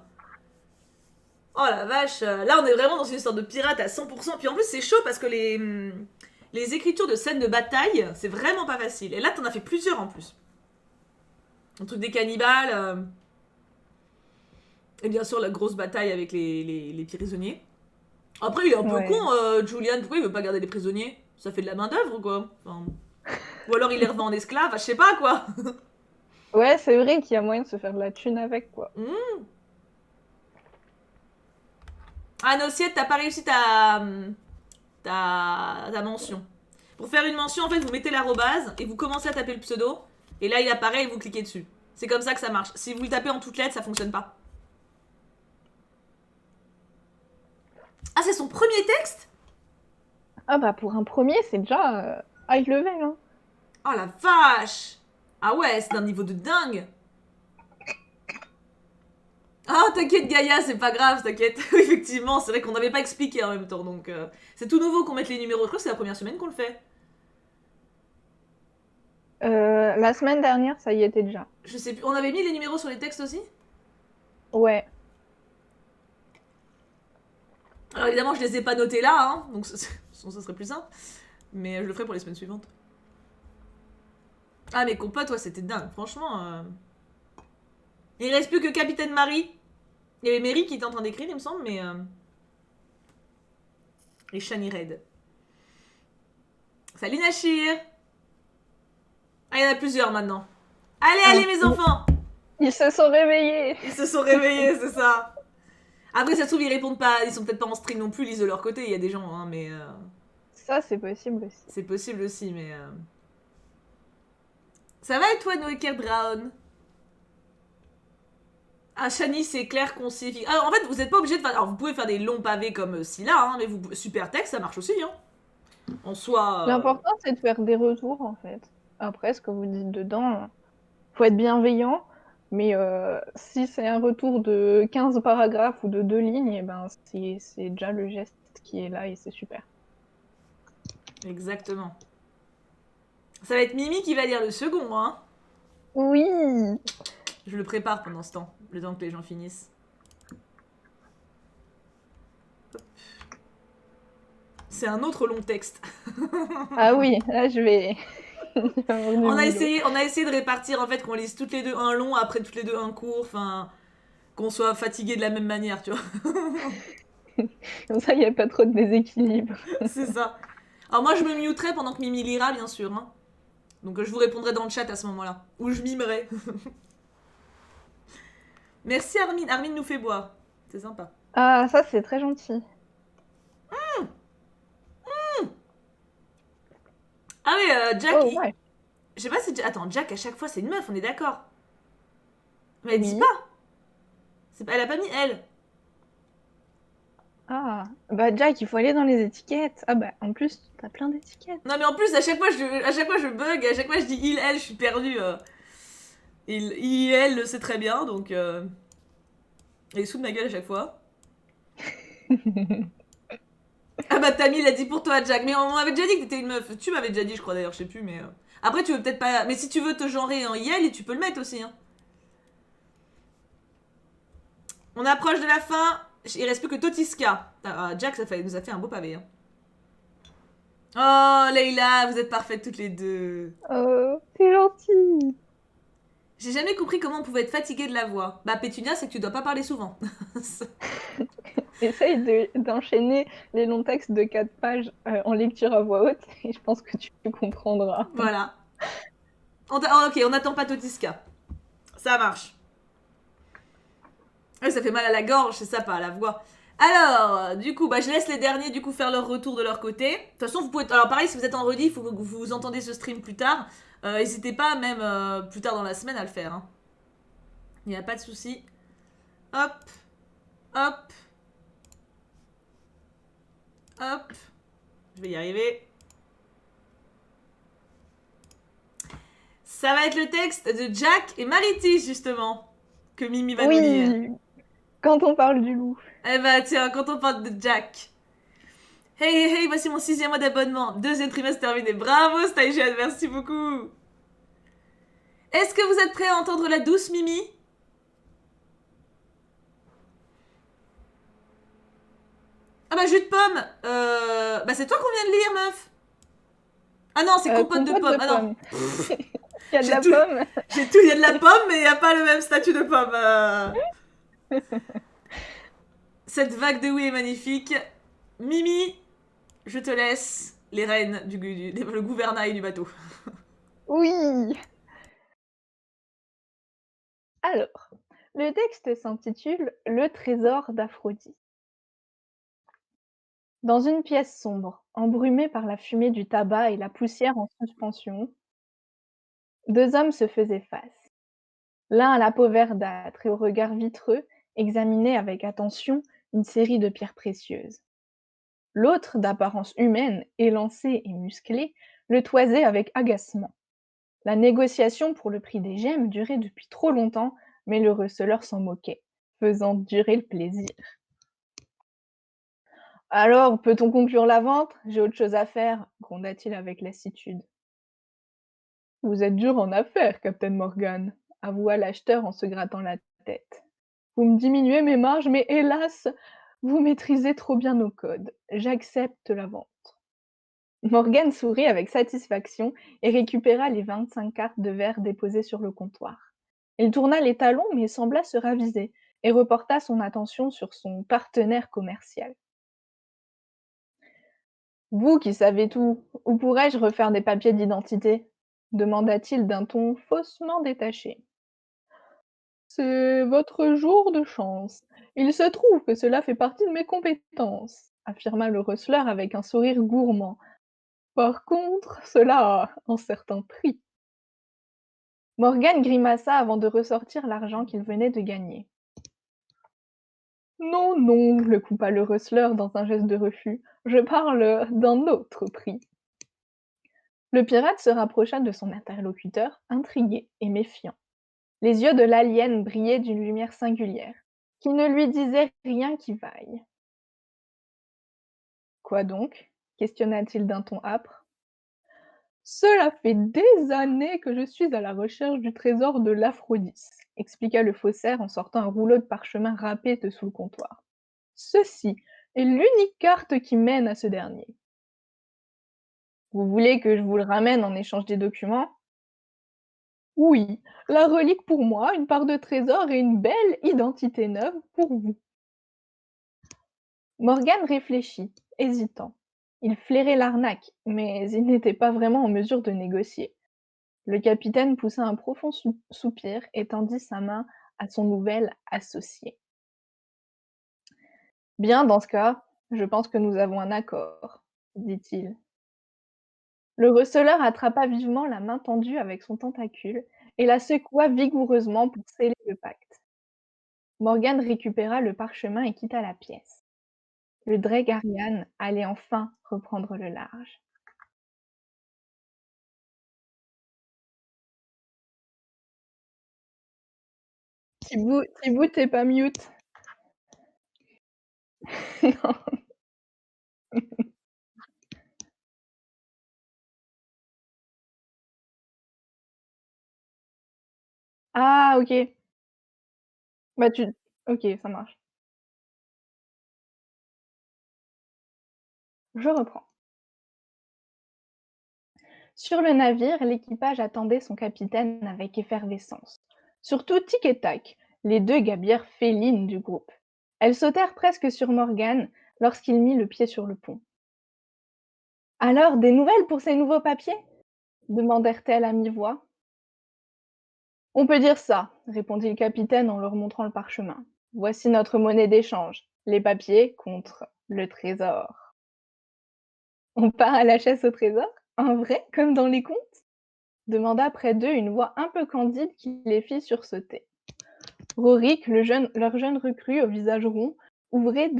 Oh la vache, là on est vraiment dans une histoire de pirate à 100%. Puis en plus c'est chaud parce que les écritures de scènes de bataille, c'est vraiment pas facile. Et là t'en as fait plusieurs en plus. Le truc des cannibales. Et bien sûr la grosse bataille avec les prisonniers. Après il est un peu con, Julian, pourquoi il veut pas garder les prisonniers? Ça fait de la main d'œuvre quoi. Enfin, ou alors il les revend en esclaves, je sais pas quoi. Ouais, c'est vrai qu'il y a moyen de se faire de la thune avec quoi. Ah Nociette, t'as pas réussi ta mention. Pour faire une mention, en fait, vous mettez l'arrobase et vous commencez à taper le pseudo. Et là, il apparaît et vous cliquez dessus. C'est comme ça que ça marche. Si vous le tapez en toutes lettres, ça fonctionne pas. Ah, c'est son premier texte? Ah bah pour un premier, c'est déjà high level, hein. Oh la vache! Ah ouais, c'est d'un niveau de dingue! Ah, t'inquiète Gaïa, c'est pas grave, t'inquiète. Effectivement, c'est vrai qu'on n'avait pas expliqué en même temps, donc... c'est tout nouveau qu'on mette les numéros. Je crois que c'est la première semaine qu'on le fait. La semaine dernière, ça y était déjà. Je sais plus. On avait mis les numéros sur les textes aussi? Ouais. Alors évidemment, je les ai pas notés là, hein, donc sinon ça serait plus simple. Mais je le ferai pour les semaines suivantes. Ah, mes compotes, ouais, c'était dingue, franchement. Il reste plus que Capitaine Marie. Il y avait Mary qui était en train d'écrire, il me semble, mais. Et Shani Red. Salut Nashir. Ah, il y en a plusieurs maintenant. Allez, Ah, allez, mes enfants. ils se sont réveillés. Ils se sont réveillés, c'est ça. Après, ça se trouve, ils répondent pas. Ils sont peut-être pas en stream non plus, ils lisent de leur côté. Il y a des gens, hein, mais. Ça, c'est possible aussi. C'est possible aussi, mais. Ça va et toi, Noéker Brown? Ah, Shani, c'est clair, concis. Ah, en fait, vous n'êtes pas obligé de faire. Alors, vous pouvez faire des longs pavés comme Scylla, hein, mais vous... super texte, ça marche aussi. Hein. En soi. L'important, c'est de faire des retours, en fait. Après, ce que vous dites dedans, faut être bienveillant, mais si c'est un retour de 15 paragraphes ou de 2 lignes, eh ben, c'est déjà le geste qui est là et c'est super. Exactement. Ça va être Mimi qui va lire le second, hein. Oui. Je le prépare pendant ce temps, le temps que les gens finissent. C'est un autre long texte. Ah oui, là, je vais... On a essayé de répartir, en fait, qu'on lise toutes les deux un long, après toutes les deux un court, enfin... Qu'on soit fatigué de la même manière, tu vois. Comme ça, il n'y a pas trop de déséquilibre. C'est ça. Alors moi, je me muterai pendant que Mimi lira, bien sûr. Hein. Donc je vous répondrai dans le chat à ce moment-là. Ou je mimerai. Merci Armin. Armin nous fait boire. C'est sympa. Ah, ça, c'est très gentil. Ah oui, Jack, Oh, ouais. je sais pas si... Attends, Jack, à chaque fois, c'est une meuf, on est d'accord. Mais elle dit Oui. pas. Elle a pas mis elle. Ah, bah Jack, il faut aller dans les étiquettes. Ah bah, en plus, t'as plein d'étiquettes. Non mais en plus, à chaque fois, je bug. À chaque fois, je dis il, elle, je suis perdue. Il, elle, le sait très bien, donc... Elle est sous de ma gueule à chaque fois. Ah bah Tammy l'a dit pour toi, Jack. Mais on m'avait déjà dit que t'étais une meuf. Tu m'avais déjà dit, je crois d'ailleurs, je sais plus, mais... Après, tu veux peut-être pas... Mais si tu veux te genrer en Yel, tu peux le mettre aussi, hein. On approche de la fin. Il reste plus que Totiska. Ah, Jack, nous a fait un beau pavé, hein. Oh, Leïla, vous êtes parfaites toutes les deux. Oh, c'est gentil. J'ai jamais compris comment on pouvait être fatigué de la voix. Bah, Pétunia, c'est que tu dois pas parler souvent. Essaye d'enchaîner les longs textes de 4 pages en lecture à voix haute et je pense que tu comprendras. Voilà. Ok, on n'attend pas Totiska. Ça marche. Ouais, ça fait mal à la gorge, c'est ça, pas à la voix. Alors, du coup, bah, je laisse les derniers du coup faire leur retour de leur côté. De toute façon, vous pouvez. Alors, pareil, si vous êtes en rediff, il faut que vous entendez ce stream plus tard. N'hésitez pas, même plus tard dans la semaine, à le faire. Hein. Il n'y a pas de souci. Hop, hop, hop. Je vais y arriver. Ça va être le texte de Jack et Maritis, justement, que Mimi va nous lire. Oui, quand on parle du loup. Eh bah, tiens, quand on parle de Jack. Hey, hey, hey, voici mon 6e mois d'abonnement. 2e trimestre terminé. Bravo, stagiaire, merci beaucoup. Est-ce que vous êtes prêts à entendre la douce Mimi? Ah bah, jus de pomme. Bah, c'est toi qu'on vient de lire, meuf. Ah non, c'est compote de pomme. Ah non. Il y a de la pomme. J'ai tout, il y a de la pomme, mais il n'y a pas le même statut de pomme. Cette vague de oui est magnifique. Mimi, je te laisse les rênes le gouvernail du bateau. Oui. Alors, le texte s'intitule Le trésor d'Aphrodite. Dans une pièce sombre, embrumée par la fumée du tabac et la poussière en suspension, 2 hommes se faisaient face. L'un à la peau verdâtre et au regard vitreux examinait avec attention une série de pierres précieuses. L'autre, d'apparence humaine, élancé et musclé, le toisait avec agacement. La négociation pour le prix des gemmes durait depuis trop longtemps, mais le receleur s'en moquait, faisant durer le plaisir. Alors, peut-on conclure la vente? J'ai autre chose à faire, gronda-t-il avec lassitude. Vous êtes dur en affaires, Captain Morgan, avoua l'acheteur en se grattant la tête. Vous me diminuez mes marges, mais hélas, vous maîtrisez trop bien nos codes. J'accepte la vente. Morgan sourit avec satisfaction et récupéra les 25 cartes de verre déposées sur le comptoir. Il tourna les talons mais sembla se raviser et reporta son attention sur son partenaire commercial. Vous qui savez tout, où pourrais-je refaire des papiers d'identité demanda-t-il d'un ton faussement détaché. C'est votre jour de chance. Il se trouve que cela fait partie de mes compétences, affirma le receleur avec un sourire gourmand. Par contre, cela a un certain prix. Morgan grimaça avant de ressortir l'argent qu'il venait de gagner. Non, non, le coupa le receleur dans un geste de refus. Je parle d'un autre prix. Le pirate se rapprocha de son interlocuteur, intrigué et méfiant. Les yeux de l'alien brillaient d'une lumière singulière, qui ne lui disait rien qui vaille. Quoi donc questionna-t-il d'un ton âpre. Cela fait des années que je suis à la recherche du trésor de l'Aphrodis, expliqua le faussaire en sortant un rouleau de parchemin râpé de sous le comptoir. Ceci est l'unique carte qui mène à ce dernier. Vous voulez que je vous le ramène en échange des documents? Oui, la relique pour moi, une part de trésor et une belle identité neuve pour vous. Morgan réfléchit, hésitant. Il flairait l'arnaque, mais il n'était pas vraiment en mesure de négocier. Le capitaine poussa un profond soupir et tendit sa main à son nouvel associé. Bien, dans ce cas, je pense que nous avons un accord, dit-il. Le receleur attrapa vivement la main tendue avec son tentacule et la secoua vigoureusement pour sceller le pacte. Morgan récupéra le parchemin et quitta la pièce. Le Dregarian allait enfin reprendre le large. Thibaut, t'es pas mute. Non. Ah, ok. Bah tu. Ok, ça marche. Je reprends. Sur le navire, l'équipage attendait son capitaine avec effervescence. Surtout Tic et Tac, les deux gabières félines du groupe. Elles sautèrent presque sur Morgan lorsqu'il mit le pied sur le pont. Alors, des nouvelles pour ces nouveaux papiers demandèrent-elles à mi-voix. On peut dire ça, répondit le capitaine en leur montrant le parchemin. Voici notre monnaie d'échange, les papiers contre le trésor. On part à la chasse au trésor? En vrai, comme dans les contes demanda près d'eux une voix un peu candide qui les fit sursauter. Rorik, leur jeune recrue au visage rond, ouvrait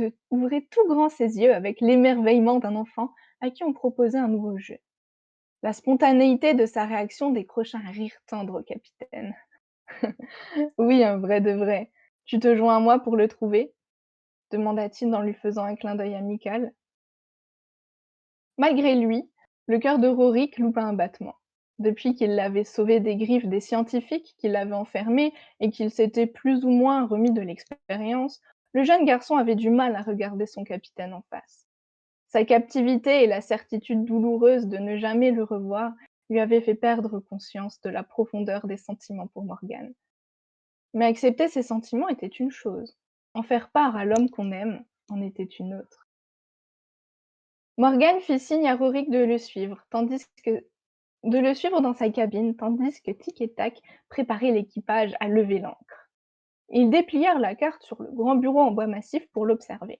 tout grand ses yeux avec l'émerveillement d'un enfant à qui on proposait un nouveau jeu. La spontanéité de sa réaction décrocha un rire tendre au capitaine. Oui, un vrai de vrai. Tu te joins à moi pour le trouver demanda-t-il en lui faisant un clin d'œil amical. Malgré lui, le cœur de Rorik loupa un battement. Depuis qu'il l'avait sauvé des griffes des scientifiques qui l'avaient enfermé et qu'il s'était plus ou moins remis de l'expérience, le jeune garçon avait du mal à regarder son capitaine en face. Sa captivité et la certitude douloureuse de ne jamais le revoir lui avaient fait perdre conscience de la profondeur des sentiments pour Morgan. Mais accepter ses sentiments était une chose. En faire part à l'homme qu'on aime en était une autre. Morgan fit signe à Rorik de le suivre dans sa cabine, tandis que Tic et Tac préparaient l'équipage à lever l'ancre. Ils déplièrent la carte sur le grand bureau en bois massif pour l'observer.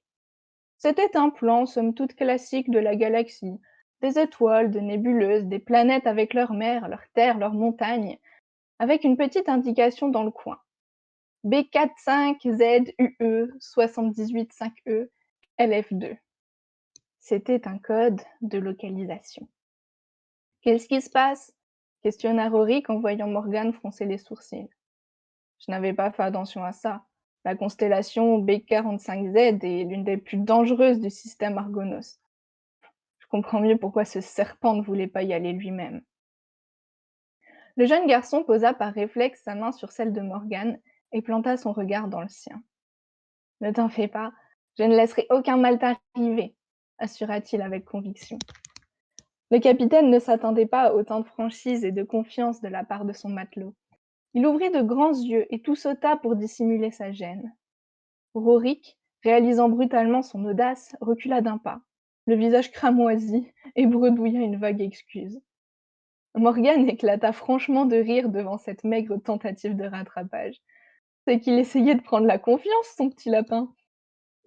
C'était un plan, somme toute classique, de la galaxie. Des étoiles, des nébuleuses, des planètes avec leurs mers, leurs terres, leurs montagnes, avec une petite indication dans le coin. B45ZUE 785E LF2. C'était un code de localisation. Qu'est-ce qui se passe questionna Rorik en voyant Morgan froncer les sourcils. Je n'avais pas fait attention à ça. La constellation B45Z est l'une des plus dangereuses du système Argonos. Je comprends mieux pourquoi ce serpent ne voulait pas y aller lui-même. Le jeune garçon posa par réflexe sa main sur celle de Morgan et planta son regard dans le sien. Ne t'en fais pas, je ne laisserai aucun mal t'arriver, assura-t-il avec conviction. Le capitaine ne s'attendait pas à autant de franchise et de confiance de la part de son matelot. Il ouvrit de grands yeux et tout sauta pour dissimuler sa gêne. Rorik, réalisant brutalement son audace, recula d'un pas, le visage cramoisi, et bredouilla une vague excuse. Morgan éclata franchement de rire devant cette maigre tentative de rattrapage. C'est qu'il essayait de prendre la confiance, son petit lapin.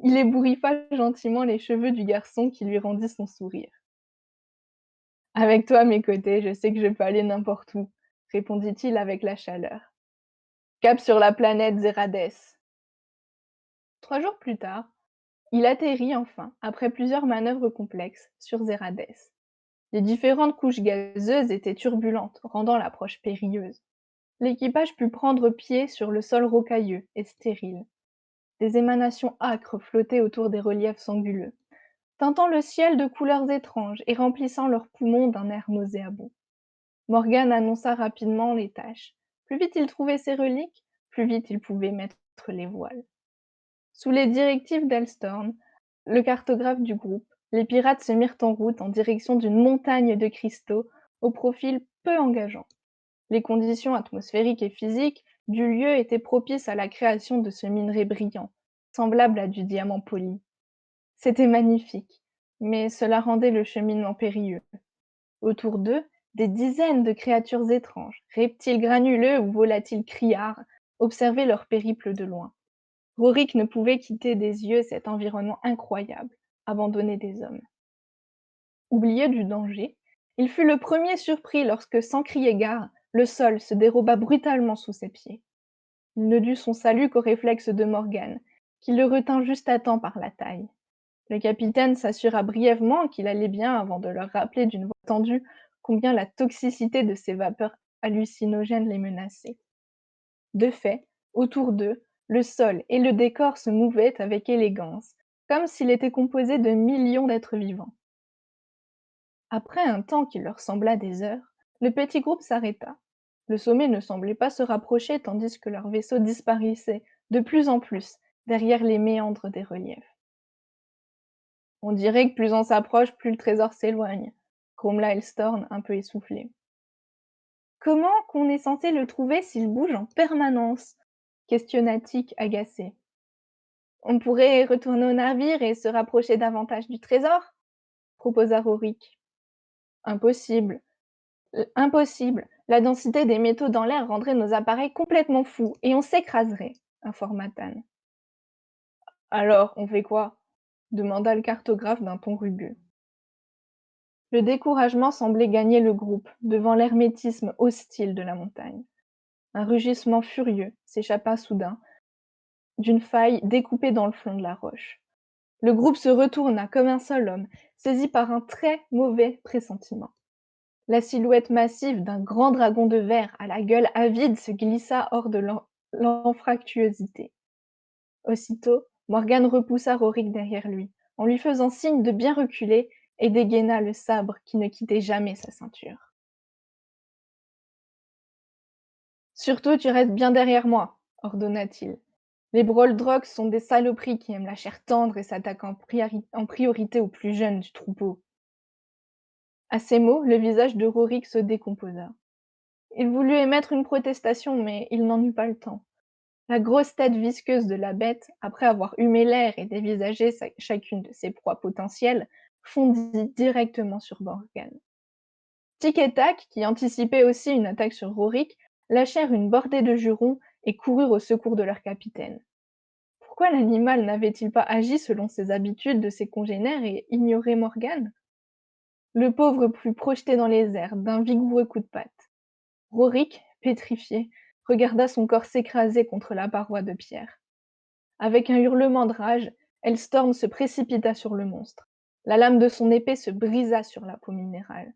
Il ébouriffa gentiment les cheveux du garçon qui lui rendit son sourire. Avec toi à mes côtés, je sais que je peux aller n'importe où, répondit-il avec la chaleur. Cap sur la planète Zerades. 3 jours plus tard, il atterrit enfin, après plusieurs manœuvres complexes, sur Zerades. Les différentes couches gazeuses étaient turbulentes, rendant l'approche périlleuse. L'équipage put prendre pied sur le sol rocailleux et stérile. Des émanations âcres flottaient autour des reliefs anguleux, teintant le ciel de couleurs étranges et remplissant leurs poumons d'un air nauséabond. Morgan annonça rapidement les tâches. Plus vite il trouvait ses reliques, plus vite il pouvait mettre les voiles. Sous les directives d'Elstorm, le cartographe du groupe, les pirates se mirent en route en direction d'une montagne de cristaux au profil peu engageant. Les conditions atmosphériques et physiques du lieu étaient propices à la création de ce minerai brillant, semblable à du diamant poli. C'était magnifique, mais cela rendait le cheminement périlleux. Autour d'eux, des dizaines de créatures étranges, reptiles granuleux ou volatiles criards, observaient leur périple de loin. Rorik ne pouvait quitter des yeux cet environnement incroyable, abandonné des hommes. Oublié du danger, il fut le premier surpris lorsque, sans crier gare, le sol se déroba brutalement sous ses pieds. Il ne dut son salut qu'au réflexe de Morgan, qui le retint juste à temps par la taille. Le capitaine s'assura brièvement qu'il allait bien avant de leur rappeler d'une voix tendue combien la toxicité de ces vapeurs hallucinogènes les menaçait. De fait, autour d'eux, le sol et le décor se mouvaient avec élégance, comme s'il était composé de millions d'êtres vivants. Après un temps qui leur sembla des heures, le petit groupe s'arrêta. Le sommet ne semblait pas se rapprocher tandis que leur vaisseau disparaissait de plus en plus derrière les méandres des reliefs. On dirait que plus on s'approche, plus le trésor s'éloigne, grommela Elstorn, un peu essoufflé. Comment qu'on est censé le trouver s'il bouge en permanence questionna Tic, agacé. On pourrait retourner au navire et se rapprocher davantage du trésor proposa Rorik. Impossible. Impossible. La densité des métaux dans l'air rendrait nos appareils complètement fous et on s'écraserait, informa Tan. Alors, on fait quoi demanda le cartographe d'un ton rugueux. Le découragement semblait gagner le groupe devant l'hermétisme hostile de la montagne. Un rugissement furieux s'échappa soudain d'une faille découpée dans le flanc de la roche. Le groupe se retourna comme un seul homme, saisi par un très mauvais pressentiment. La silhouette massive d'un grand dragon de verre à la gueule avide se glissa hors de l'anfractuosité. Aussitôt, Morgan repoussa Rorik derrière lui, en lui faisant signe de bien reculer, et dégaina le sabre qui ne quittait jamais sa ceinture. Surtout, tu restes bien derrière moi, ordonna-t-il. Les Broldrogs sont des saloperies qui aiment la chair tendre et s'attaquent en priorité aux plus jeunes du troupeau. À ces mots, le visage de Rorik se décomposa. Il voulut émettre une protestation, mais il n'en eut pas le temps. La grosse tête visqueuse de la bête, après avoir humé l'air et dévisagé chacune de ses proies potentielles, fondit directement sur Morgan. Tic et Tac, qui anticipaient aussi une attaque sur Rorik, lâchèrent une bordée de jurons et coururent au secours de leur capitaine. Pourquoi l'animal n'avait-il pas agi selon ses habitudes de ses congénères et ignoré Morgan? Le pauvre fut projeté dans les airs d'un vigoureux coup de patte. Rorik, pétrifié, regarda son corps s'écraser contre la paroi de pierre. Avec un hurlement de rage, Elstorm se précipita sur le monstre. La lame de son épée se brisa sur la peau minérale.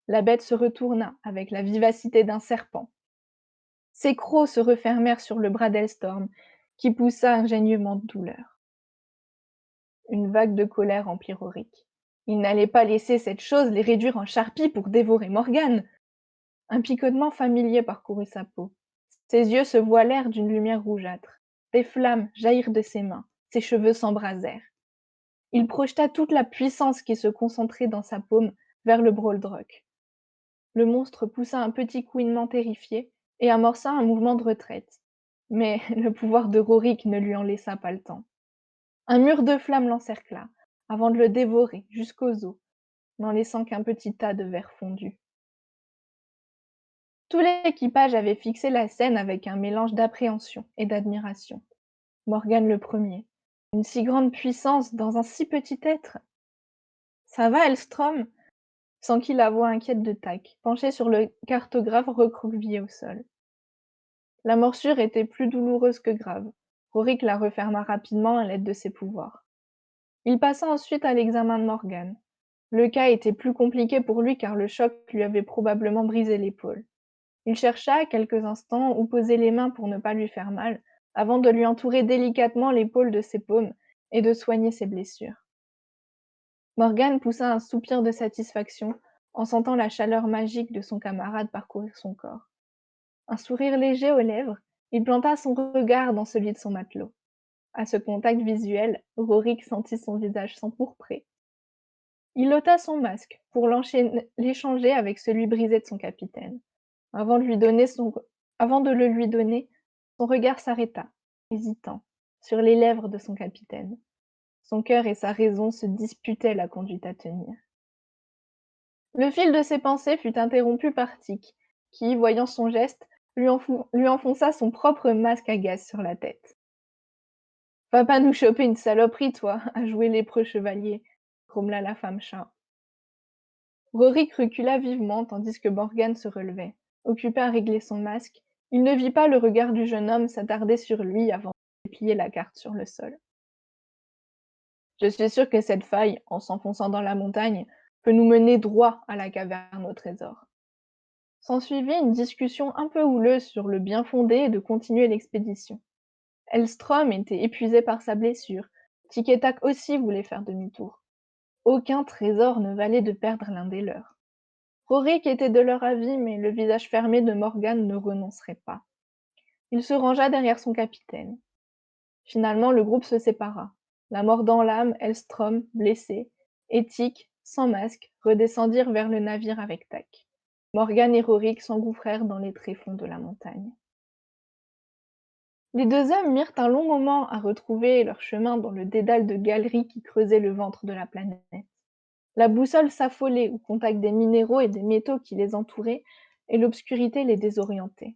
La bête se retourna avec la vivacité d'un serpent. Ses crocs se refermèrent sur le bras d'Elstorm, qui poussa un geignement de douleur. Une vague de colère emplit Rorik. Il n'allait pas laisser cette chose les réduire en charpie pour dévorer Morgan. Un picotement familier parcourut sa peau. Ses yeux se voilèrent d'une lumière rougeâtre. Des flammes jaillirent de ses mains. Ses cheveux s'embrasèrent. Il projeta toute la puissance qui se concentrait dans sa paume vers le Broldrock. Le monstre poussa un petit couinement terrifié et amorça un mouvement de retraite. Mais le pouvoir de Rorik ne lui en laissa pas le temps. Un mur de flammes l'encercla, avant de le dévorer jusqu'aux os, n'en laissant qu'un petit tas de verre fondu. Tout l'équipage avait fixé la scène avec un mélange d'appréhension et d'admiration. Morgan le premier. Une si grande puissance dans un si petit être. Ça va, Elstrom? S'enquit la voix inquiète de Tac, penchée sur le cartographe recroquevillé au sol. La morsure était plus douloureuse que grave. Rorik la referma rapidement à l'aide de ses pouvoirs. Il passa ensuite à l'examen de Morgan. Le cas était plus compliqué pour lui car le choc lui avait probablement brisé l'épaule. Il chercha quelques instants où poser les mains pour ne pas lui faire mal, avant de lui entourer délicatement l'épaule de ses paumes et de soigner ses blessures. Morgan poussa un soupir de satisfaction en sentant la chaleur magique de son camarade parcourir son corps. Un sourire léger aux lèvres, il planta son regard dans celui de son matelot. À ce contact visuel, Rorik sentit son visage s'empourprer. Il ôta son masque pour l'échanger avec celui brisé de son capitaine. Avant de le lui donner, son regard s'arrêta, hésitant, sur les lèvres de son capitaine. Son cœur et sa raison se disputaient la conduite à tenir. Le fil de ses pensées fut interrompu par Tic, qui, voyant son geste, lui enfonça son propre masque à gaz sur la tête. Va pas nous choper une saloperie, toi, à jouer lépreux chevalier, grommela la femme chat. Rorik recula vivement tandis que Morgan se relevait. Occupé à régler son masque, il ne vit pas le regard du jeune homme s'attarder sur lui avant de déplier la carte sur le sol. Je suis sûr que cette faille, en s'enfonçant dans la montagne, peut nous mener droit à la caverne au trésor. S'ensuivit une discussion un peu houleuse sur le bien-fondé de continuer l'expédition. Elstrom était épuisé par sa blessure. Tic et Tac aussi voulaient faire demi-tour. Aucun trésor ne valait de perdre l'un des leurs. Rorik était de leur avis, mais le visage fermé de Morgan ne renoncerait pas. Il se rangea derrière son capitaine. Finalement, le groupe se sépara. La mort dans l'âme, Elstrom, blessé, et Tic, sans masque, redescendirent vers le navire avec Tac. Morgan et Rorik s'engouffrèrent dans les tréfonds de la montagne. Les deux hommes mirent un long moment à retrouver leur chemin dans le dédale de galeries qui creusait le ventre de la planète. La boussole s'affolait au contact des minéraux et des métaux qui les entouraient, et l'obscurité les désorientait.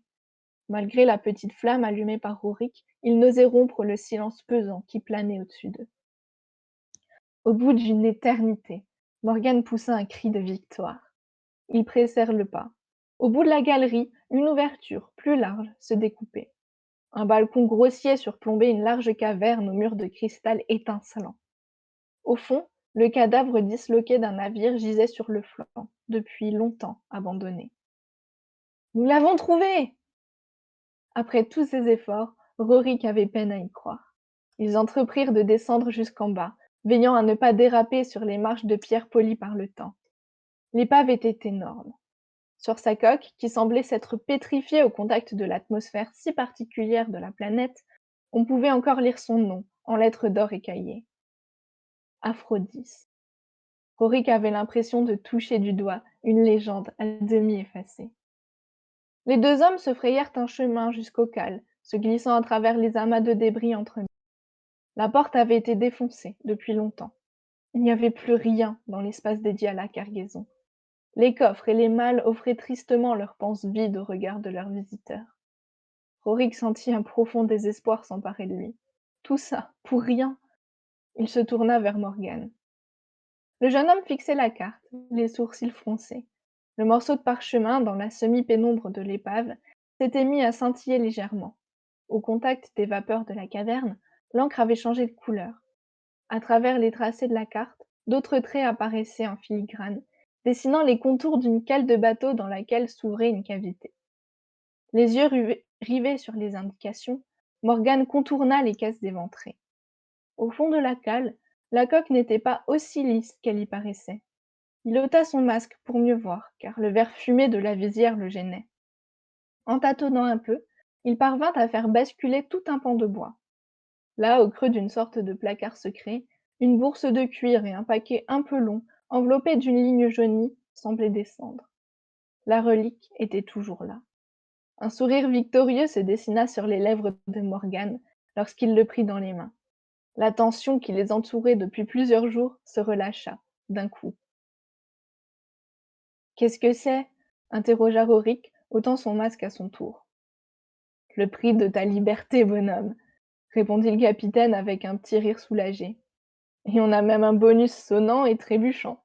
Malgré la petite flamme allumée par Rorik, ils n'osaient rompre le silence pesant qui planait au-dessus d'eux. Au bout d'une éternité, Morgan poussa un cri de victoire. Ils pressèrent le pas. Au bout de la galerie, une ouverture, plus large, se découpait. Un balcon grossier surplombait une large caverne aux murs de cristal étincelant. Au fond, le cadavre disloqué d'un navire gisait sur le flanc, depuis longtemps abandonné. Nous l'avons trouvé! Après tous ces efforts, Rorik avait peine à y croire. Ils entreprirent de descendre jusqu'en bas, veillant à ne pas déraper sur les marches de pierre polies par le temps. L'épave était énorme. Sur sa coque, qui semblait s'être pétrifiée au contact de l'atmosphère si particulière de la planète, on pouvait encore lire son nom, en lettres d'or écaillées. Aphrodis. Rorik avait l'impression de toucher du doigt une légende à demi effacée. Les deux hommes se frayèrent un chemin jusqu'au cale, se glissant à travers les amas de débris entremêlés. La porte avait été défoncée depuis longtemps. Il n'y avait plus rien dans l'espace dédié à la cargaison. Les coffres et les malles offraient tristement leurs panses vides au regard de leurs visiteurs. Rorik sentit un profond désespoir s'emparer de lui. Tout ça, pour rien. Il se tourna vers Morgan. Le jeune homme fixait la carte, les sourcils froncés. Le morceau de parchemin, dans la semi-pénombre de l'épave, s'était mis à scintiller légèrement. Au contact des vapeurs de la caverne, l'encre avait changé de couleur. À travers les tracés de la carte, d'autres traits apparaissaient en filigrane, dessinant les contours d'une cale de bateau dans laquelle s'ouvrait une cavité. Les yeux rivés sur les indications, Morgan contourna les caisses éventrées. Au fond de la cale, la coque n'était pas aussi lisse qu'elle y paraissait. Il ôta son masque pour mieux voir, car le verre fumé de la visière le gênait. En tâtonnant un peu, il parvint à faire basculer tout un pan de bois. Là, au creux d'une sorte de placard secret, une bourse de cuir et un paquet un peu long, enveloppés d'une ligne jaunie, semblait descendre. La relique était toujours là. Un sourire victorieux se dessina sur les lèvres de Morgan lorsqu'il le prit dans les mains. La tension qui les entourait depuis plusieurs jours se relâcha, d'un coup. Qu'est-ce que c'est? Interrogea Rorik, ôtant son masque à son tour. Le prix de ta liberté, bonhomme, répondit le capitaine avec un petit rire soulagé. Et on a même un bonus sonnant et trébuchant.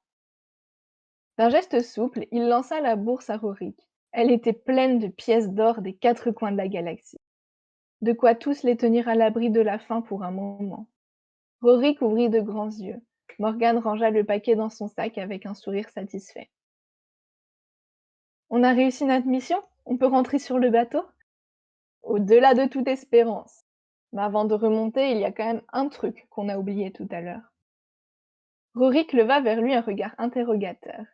D'un geste souple, il lança la bourse à Rorik. Elle était pleine de pièces d'or des 4 coins de la galaxie. De quoi tous les tenir à l'abri de la faim pour un moment. Rorik ouvrit de grands yeux. Morgan rangea le paquet dans son sac avec un sourire satisfait. On a réussi notre mission? On peut rentrer sur le bateau? Au-delà de toute espérance. Mais avant de remonter, il y a quand même un truc qu'on a oublié tout à l'heure. Rorik leva vers lui un regard interrogateur.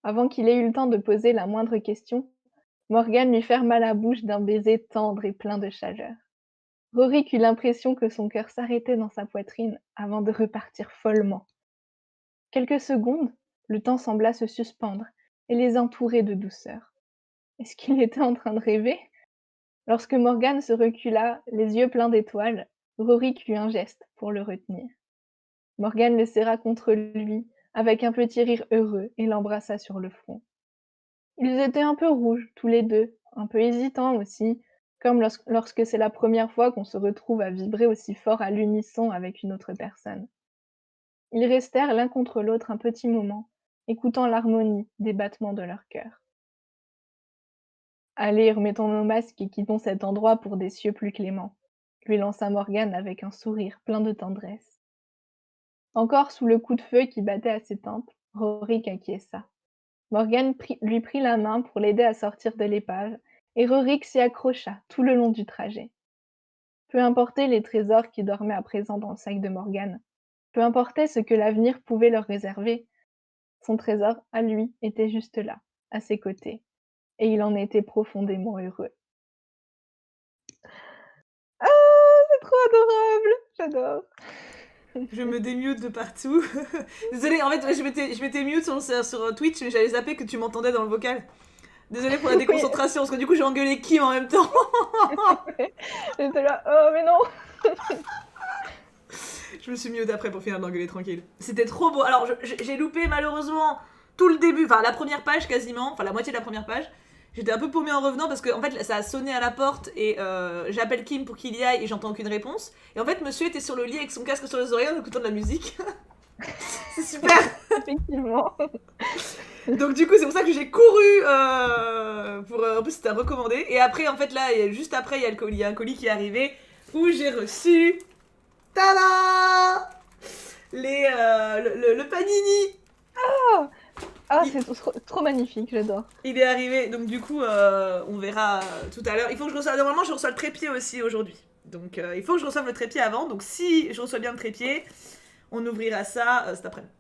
Avant qu'il ait eu le temps de poser la moindre question, Morgan lui ferma la bouche d'un baiser tendre et plein de chaleur. Rorik eut l'impression que son cœur s'arrêtait dans sa poitrine avant de repartir follement. Quelques secondes, le temps sembla se suspendre et les entourer de douceur. Est-ce qu'il était en train de rêver? Lorsque Morgan se recula, les yeux pleins d'étoiles, Rorik eut un geste pour le retenir. Morgan le serra contre lui avec un petit rire heureux et l'embrassa sur le front. Ils étaient un peu rouges, tous les deux, un peu hésitants aussi, comme lorsque c'est la première fois qu'on se retrouve à vibrer aussi fort à l'unisson avec une autre personne. Ils restèrent l'un contre l'autre un petit moment, écoutant l'harmonie des battements de leur cœur. Allez, remettons nos masques et quittons cet endroit pour des cieux plus cléments, lui lança Morgan avec un sourire plein de tendresse. Encore sous le coup de feu qui battait à ses tempes, Rorik acquiesça. Morgan lui prit la main pour l'aider à sortir de l'épave, et Rorik s'y accrocha tout le long du trajet. Peu importait les trésors qui dormaient à présent dans le sac de Morgan, peu importait ce que l'avenir pouvait leur réserver, son trésor, à lui, était juste là, à ses côtés, et il en était profondément heureux. Ah, c'est trop adorable! J'adore! Je me démute de partout. Désolée, en fait, je m'étais mute sur Twitch, mais j'avais zappé que tu m'entendais dans le vocal. Désolée pour la déconcentration, parce que du coup j'ai engueulé Kim en même temps. J'étais là, oh mais non! Je me suis mute après pour finir d'engueuler tranquille. C'était trop beau. Alors j'ai loupé malheureusement tout le début, enfin la première page quasiment, enfin la moitié de la première page. J'étais un peu paumée en revenant parce que en fait ça a sonné à la porte et j'appelle Kim pour qu'il y aille et j'entends aucune réponse. Et en fait monsieur était sur le lit avec son casque sur les oreilles en écoutant de la musique. C'est super. Effectivement. Donc du coup c'est pour ça que j'ai couru pour en plus c'était recommandé. Et après en fait là juste après il y a un colis qui est arrivé où j'ai reçu tada le panini. Ah, c'est trop magnifique, j'adore. Il est arrivé, donc du coup, on verra tout à l'heure. Il faut que je reçoive. Normalement, je reçois le trépied aussi aujourd'hui. Donc, il faut que je reçoive le trépied avant. Donc, si je reçois bien le trépied, on ouvrira ça cet après-midi.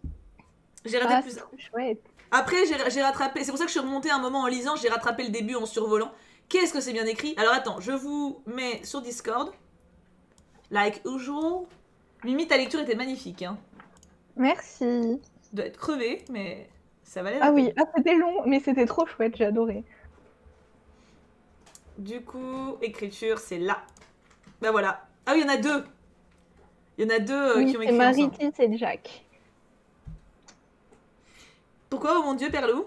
J'ai raté plus. C'est trop chouette. Après, j'ai rattrapé. C'est pour ça que je suis remontée un moment en lisant. J'ai rattrapé le début en survolant. Qu'est-ce que c'est bien écrit? Alors, attends, je vous mets sur Discord. Like usual. Mimi, ta lecture était magnifique. Hein. Merci. Tu dois être crevée, mais. Ça valait la Ah peine. oui, c'était long, mais c'était trop chouette, j'ai adoré. Du coup, écriture, c'est là. Ben voilà. Ah oui, il y en a deux. Il y en a deux Oui, qui ont c'est écrit ensemble. Maritis et Jack. Pourquoi, oh mon dieu, Perlou?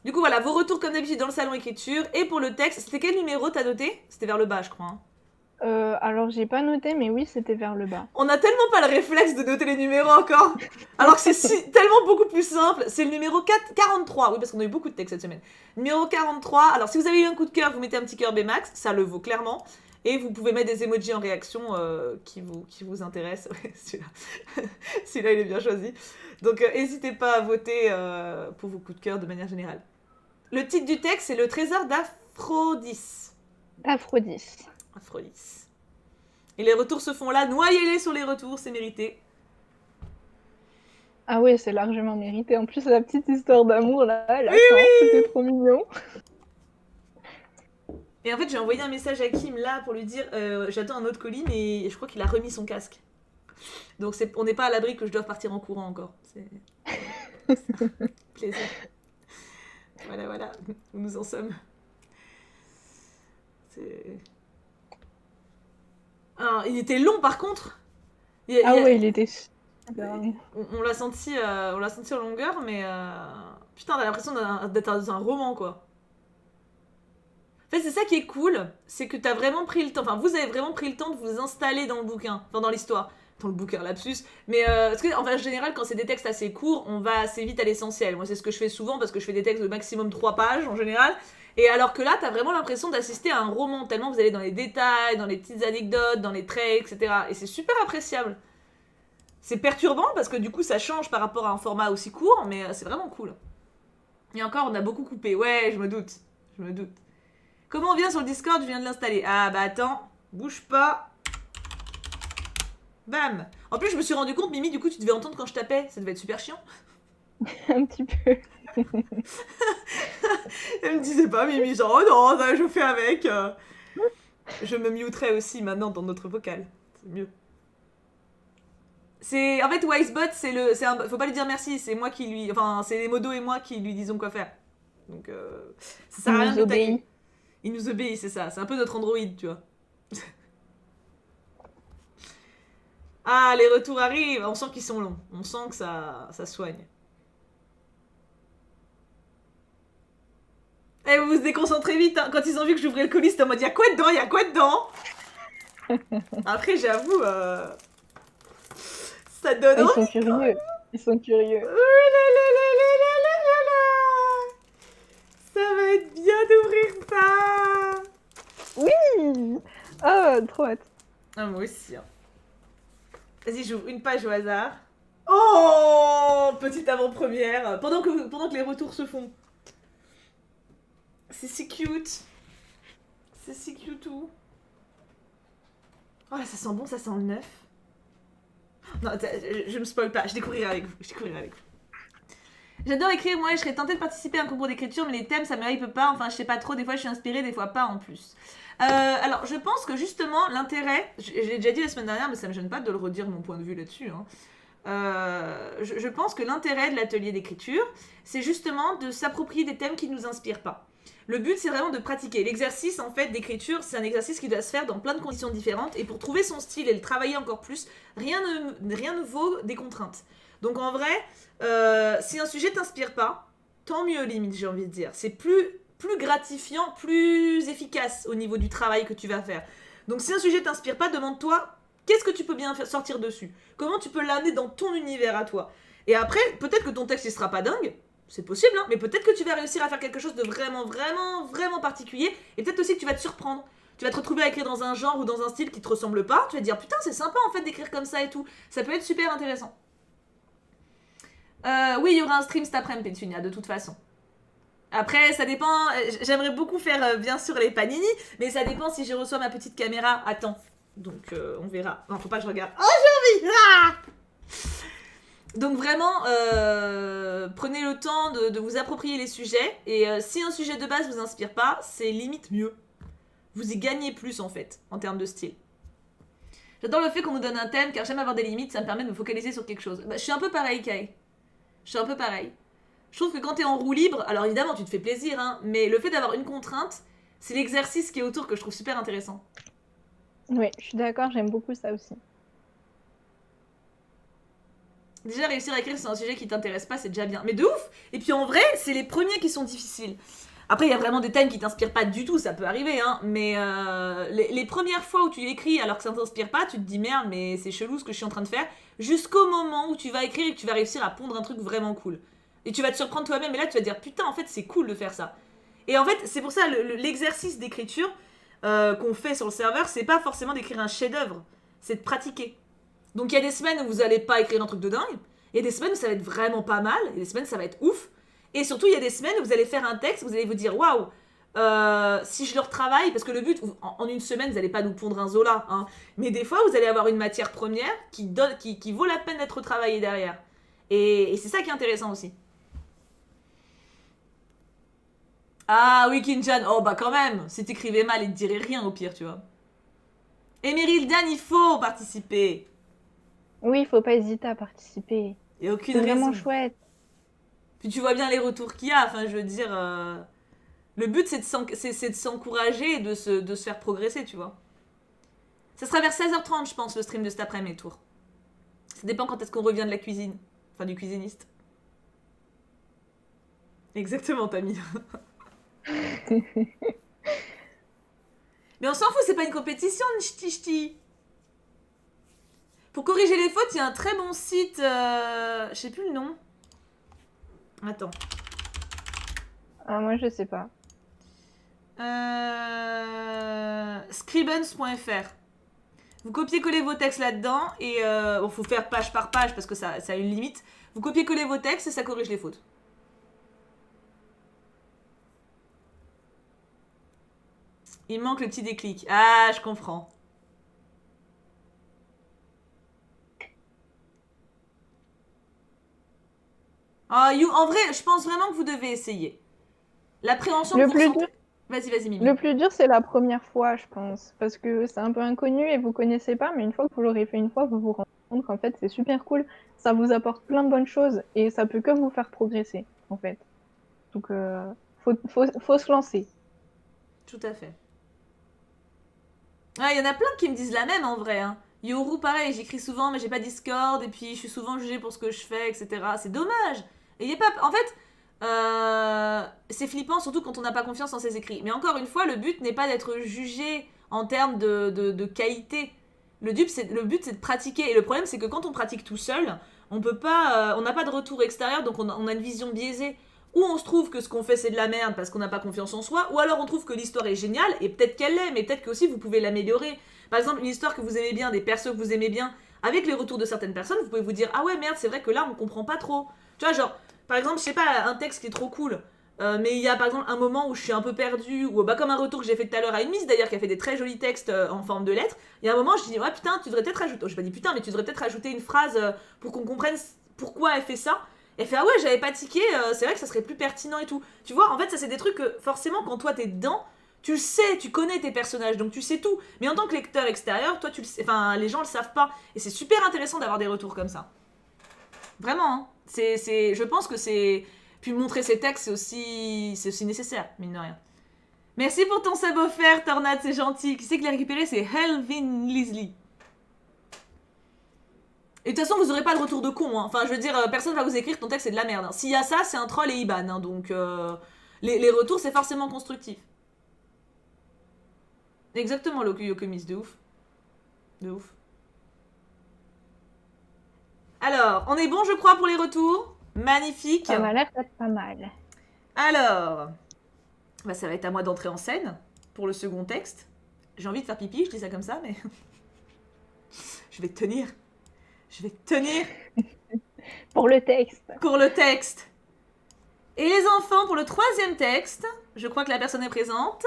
Du coup, voilà, vos retours comme d'habitude dans le salon écriture. Et pour le texte, c'était quel numéro t'as noté? C'était vers le bas, je crois. Hein. Alors, j'ai pas noté, mais oui, c'était vers le bas. On a tellement pas le réflexe de noter les numéros encore. Alors que c'est tellement beaucoup plus simple. C'est le numéro 43. Oui, parce qu'on a eu beaucoup de textes cette semaine. Numéro 43. Alors, si vous avez eu un coup de cœur, vous mettez un petit cœur Bmax. Ça le vaut clairement. Et vous pouvez mettre des emojis en réaction qui vous intéressent. Ouais, celui-là. Celui-là, il est bien choisi. Donc, n'hésitez pas à voter pour vos coups de cœur de manière générale. Le titre du texte, c'est Le trésor d'Aphrodis. Aphrodis. Aphrodis. Et les retours se font là. Noyez-les sur les retours, c'est mérité. Ah ouais, c'est largement mérité. En plus, la petite histoire d'amour, là, à la Oui, fin, oui. c'était trop mignon. Et en fait, j'ai envoyé un message à Kim là pour lui dire j'attends un autre colis, mais je crois qu'il a remis son casque. Donc on n'est pas à l'abri que je doive partir en courant encore. Plaisir. Voilà, où nous en sommes. Alors, il était long par contre. Ouais, il était... On l'a senti en longueur, mais putain, t'as l'impression d'être dans un roman, quoi. En fait, c'est ça qui est cool, c'est que t'as vraiment pris le temps, enfin, vous avez vraiment pris le temps de vous installer dans le bouquin, enfin, dans l'histoire. Dans le bouquin, lapsus. Mais parce que, en général, quand c'est des textes assez courts, on va assez vite à l'essentiel. Moi, c'est ce que je fais souvent parce que je fais des textes de maximum 3 pages en général. Et alors que là, t'as vraiment l'impression d'assister à un roman, tellement vous allez dans les détails, dans les petites anecdotes, dans les traits, etc. Et c'est super appréciable. C'est perturbant parce que du coup, ça change par rapport à un format aussi court, mais c'est vraiment cool. Et encore, on a beaucoup coupé. Ouais, je me doute. Comment on vient sur le Discord? Je viens de l'installer. Ah bah attends, bouge pas. Bam. En plus, je me suis rendu compte, Mimi, du coup, tu devais entendre quand je tapais. Ça devait être super chiant. Un petit peu. Elle me disait pas, Mimi, genre, oh non, ça, je fais avec. Je me muterai aussi maintenant dans notre vocal. C'est mieux. En fait, Wisebot, faut pas lui dire merci, c'est moi qui lui... Enfin, c'est les modos et moi qui lui disons quoi faire. Donc, ça sert à rien de le taguer. Il nous obéit, c'est ça. C'est un peu notre Android, tu vois. Ah, les retours arrivent. On sent qu'ils sont longs. On sent que ça soigne. Et vous vous déconcentrez vite, hein. Quand ils ont vu que j'ouvrais le colis, c'était en mode, y'a quoi dedans? Après, j'avoue, ça donne envie. Ils sont curieux. Ça va être bien d'ouvrir ça. Oui. Oh, trop hâte. Ah, moi aussi. Hein. Vas-y, j'ouvre une page au hasard. Oh, petite avant-première. Pendant que les retours se font. C'est si cute. C'est si cute tout. Oh là, ça sent bon, ça sent le neuf. Non, je me spoil pas, je découvrirai avec vous. J'adore écrire, moi, et je serais tentée de participer à un concours d'écriture, mais les thèmes, ça me hype pas. Enfin, je sais pas trop, des fois je suis inspirée, des fois pas en plus. Alors, je pense que justement, l'intérêt, je l'ai déjà dit la semaine dernière, mais ça me gêne pas de le redire mon point de vue là-dessus. Hein. Je pense que l'intérêt de l'atelier d'écriture, c'est justement de s'approprier des thèmes qui ne nous inspirent pas. Le but, c'est vraiment de pratiquer. L'exercice, en fait, d'écriture, c'est un exercice qui doit se faire dans plein de conditions différentes. Et pour trouver son style et le travailler encore plus, rien ne vaut des contraintes. Donc, en vrai, si un sujet t'inspire pas, tant mieux, limite, j'ai envie de dire. C'est plus gratifiant, plus efficace au niveau du travail que tu vas faire. Donc, si un sujet t'inspire pas, demande-toi, qu'est-ce que tu peux bien sortir dessus? Comment tu peux l'amener dans ton univers à toi? Et après, peut-être que ton texte, il sera pas dingue. C'est possible, hein, mais peut-être que tu vas réussir à faire quelque chose de vraiment, vraiment, vraiment particulier. Et peut-être aussi que tu vas te surprendre. Tu vas te retrouver à écrire dans un genre ou dans un style qui te ressemble pas. Tu vas te dire, putain, c'est sympa en fait d'écrire comme ça et tout. Ça peut être super intéressant. Oui, il y aura un stream cet après-midi, Pétunia, de toute façon. Après, ça dépend. J'aimerais beaucoup faire, bien sûr, les panini, mais ça dépend si je reçois ma petite caméra à temps. Donc, on verra. Non, faut pas que je regarde. Oh, j'ai envie! Ah! Donc vraiment, prenez le temps de vous approprier les sujets. Et si un sujet de base vous inspire pas, c'est limite mieux. Vous y gagnez plus en fait, en termes de style. J'adore le fait qu'on nous donne un thème, car j'aime avoir des limites, ça me permet de me focaliser sur quelque chose. Bah, je suis un peu pareil, Kai. Je suis un peu pareil. Je trouve que quand t'es en roue libre, alors évidemment tu te fais plaisir, hein, mais le fait d'avoir une contrainte, c'est l'exercice qui est autour que je trouve super intéressant. Oui, je suis d'accord, j'aime beaucoup ça aussi. Déjà, réussir à écrire sur un sujet qui t'intéresse pas, c'est déjà bien. Mais de ouf! Et puis en vrai, c'est les premiers qui sont difficiles. Après, il y a vraiment des thèmes qui t'inspirent pas du tout, ça peut arriver, hein. Mais les premières fois où tu écris alors que ça ne t'inspire pas, tu te dis merde, mais c'est chelou ce que je suis en train de faire. Jusqu'au moment où tu vas écrire et que tu vas réussir à pondre un truc vraiment cool. Et tu vas te surprendre toi-même, et là tu vas te dire putain, en fait, c'est cool de faire ça. Et en fait, c'est pour ça, l'exercice d'écriture qu'on fait sur le serveur, c'est pas forcément d'écrire un chef-d'œuvre, c'est de pratiquer. Donc il y a des semaines où vous allez pas écrire un truc de dingue, il y a des semaines où ça va être vraiment pas mal, il y a des semaines où ça va être ouf, et surtout il y a des semaines où vous allez faire un texte, vous allez vous dire waouh, si je le retravaille, parce que le but, en une semaine vous allez pas nous pondre un Zola, hein, mais des fois vous allez avoir une matière première qui vaut la peine d'être travaillée derrière. Et c'est ça qui est intéressant aussi. Ah oui, Kinjan, oh bah quand même, si t'écrivais mal, il te dirait rien au pire, tu vois. Et Merildan, il faut participer. Oui, il faut pas hésiter à participer. Il n'y a aucune C'est raison. vraiment chouette. Puis tu vois bien les retours qu'il y a, enfin je veux dire... Le but c'est de s'encourager et de se faire progresser, tu vois. Ça sera vers 16h30 je pense le stream de cet après-midi, Tour. Ça dépend quand est-ce qu'on revient de la cuisine. Enfin du cuisiniste. Exactement, Tammy. Mais on s'en fout, c'est pas une compétition, ch'ti ch'ti. Pour corriger les fautes, il y a un très bon site... je sais plus le nom. Attends. Ah, moi, je sais pas. Scribens.fr. Vous copiez-collez vos textes là-dedans et bon, faut faire page par page parce que ça a une limite. Vous copiez-collez vos textes et ça corrige les fautes. Il manque le petit déclic. Ah, je comprends. En vrai, je pense vraiment que vous devez essayer. L'appréhension que vous ressentez... Vas-y, Mimi. Le plus dur, c'est la première fois, je pense. Parce que c'est un peu inconnu et vous connaissez pas, mais une fois que vous l'aurez fait une fois, vous vous rendez compte qu'en fait, c'est super cool. Ça vous apporte plein de bonnes choses et ça peut que vous faire progresser, en fait. Donc, faut se lancer. Tout à fait. Ah, il y en a plein qui me disent la même en vrai. Hein. Yoru, pareil, j'écris souvent, mais j'ai pas Discord, et puis je suis souvent jugée pour ce que je fais, etc. C'est dommage. Et y a pas. En fait, c'est flippant, surtout quand on n'a pas confiance en ses écrits. Mais encore une fois, le but n'est pas d'être jugé en termes de qualité. Le but, c'est de pratiquer. Et le problème, c'est que quand on pratique tout seul, on peut pas, on n'a pas de retour extérieur, donc on a une vision biaisée. Ou on se trouve que ce qu'on fait c'est de la merde parce qu'on n'a pas confiance en soi, ou alors on trouve que l'histoire est géniale, et peut-être qu'elle l'est, mais peut-être que aussi vous pouvez l'améliorer. Par exemple, une histoire que vous aimez bien, des persos que vous aimez bien, avec les retours de certaines personnes, vous pouvez vous dire ah ouais merde, c'est vrai que là on comprend pas trop. Tu vois, genre, par exemple, je sais pas, un texte qui est trop cool, mais il y a par exemple un moment où je suis un peu perdue, ou bah comme un retour que j'ai fait tout à l'heure à une miss d'ailleurs qui a fait des très jolis textes en forme de lettres, il y a un moment je dis ouais putain, tu devrais peut-être ajouter, oh, j'ai pas dit putain, mais tu devrais peut-être ajouter une phrase pour qu'on comprenne pourquoi elle fait ça. Elle fait ah ouais, j'avais pas tiqué, c'est vrai que ça serait plus pertinent et tout. Tu vois, en fait, ça c'est des trucs que forcément quand toi t'es dedans, tu le sais, tu connais tes personnages, donc tu sais tout. Mais en tant que lecteur extérieur, toi tu le sais, enfin les gens le savent pas. Et c'est super intéressant d'avoir des retours comme ça. Vraiment, hein. Je pense que c'est... Puis montrer ses textes, c'est aussi nécessaire, mine de rien. Merci pour ton sub offert, Tornade, c'est gentil. Qui c'est qui l'a récupéré? C'est Helvin Leslie. Et de toute façon, vous aurez pas de retour de con. Hein. Enfin, je veux dire, personne va vous écrire ton texte c'est de la merde. Hein. S'il y a ça, c'est un troll et il banne. Hein. Donc, les retours, c'est forcément constructif. Exactement, Yokomis, de ouf. De ouf. Alors, on est bon, je crois, pour les retours. Magnifique. Ça m'a l'air d'être pas mal. Alors, bah, ça va être à moi d'entrer en scène pour le second texte. J'ai envie de faire pipi, je dis ça comme ça, mais... je vais tenir. Je vais tenir. Pour le texte. Pour le texte. Et les enfants, pour le troisième texte, je crois que la personne est présente.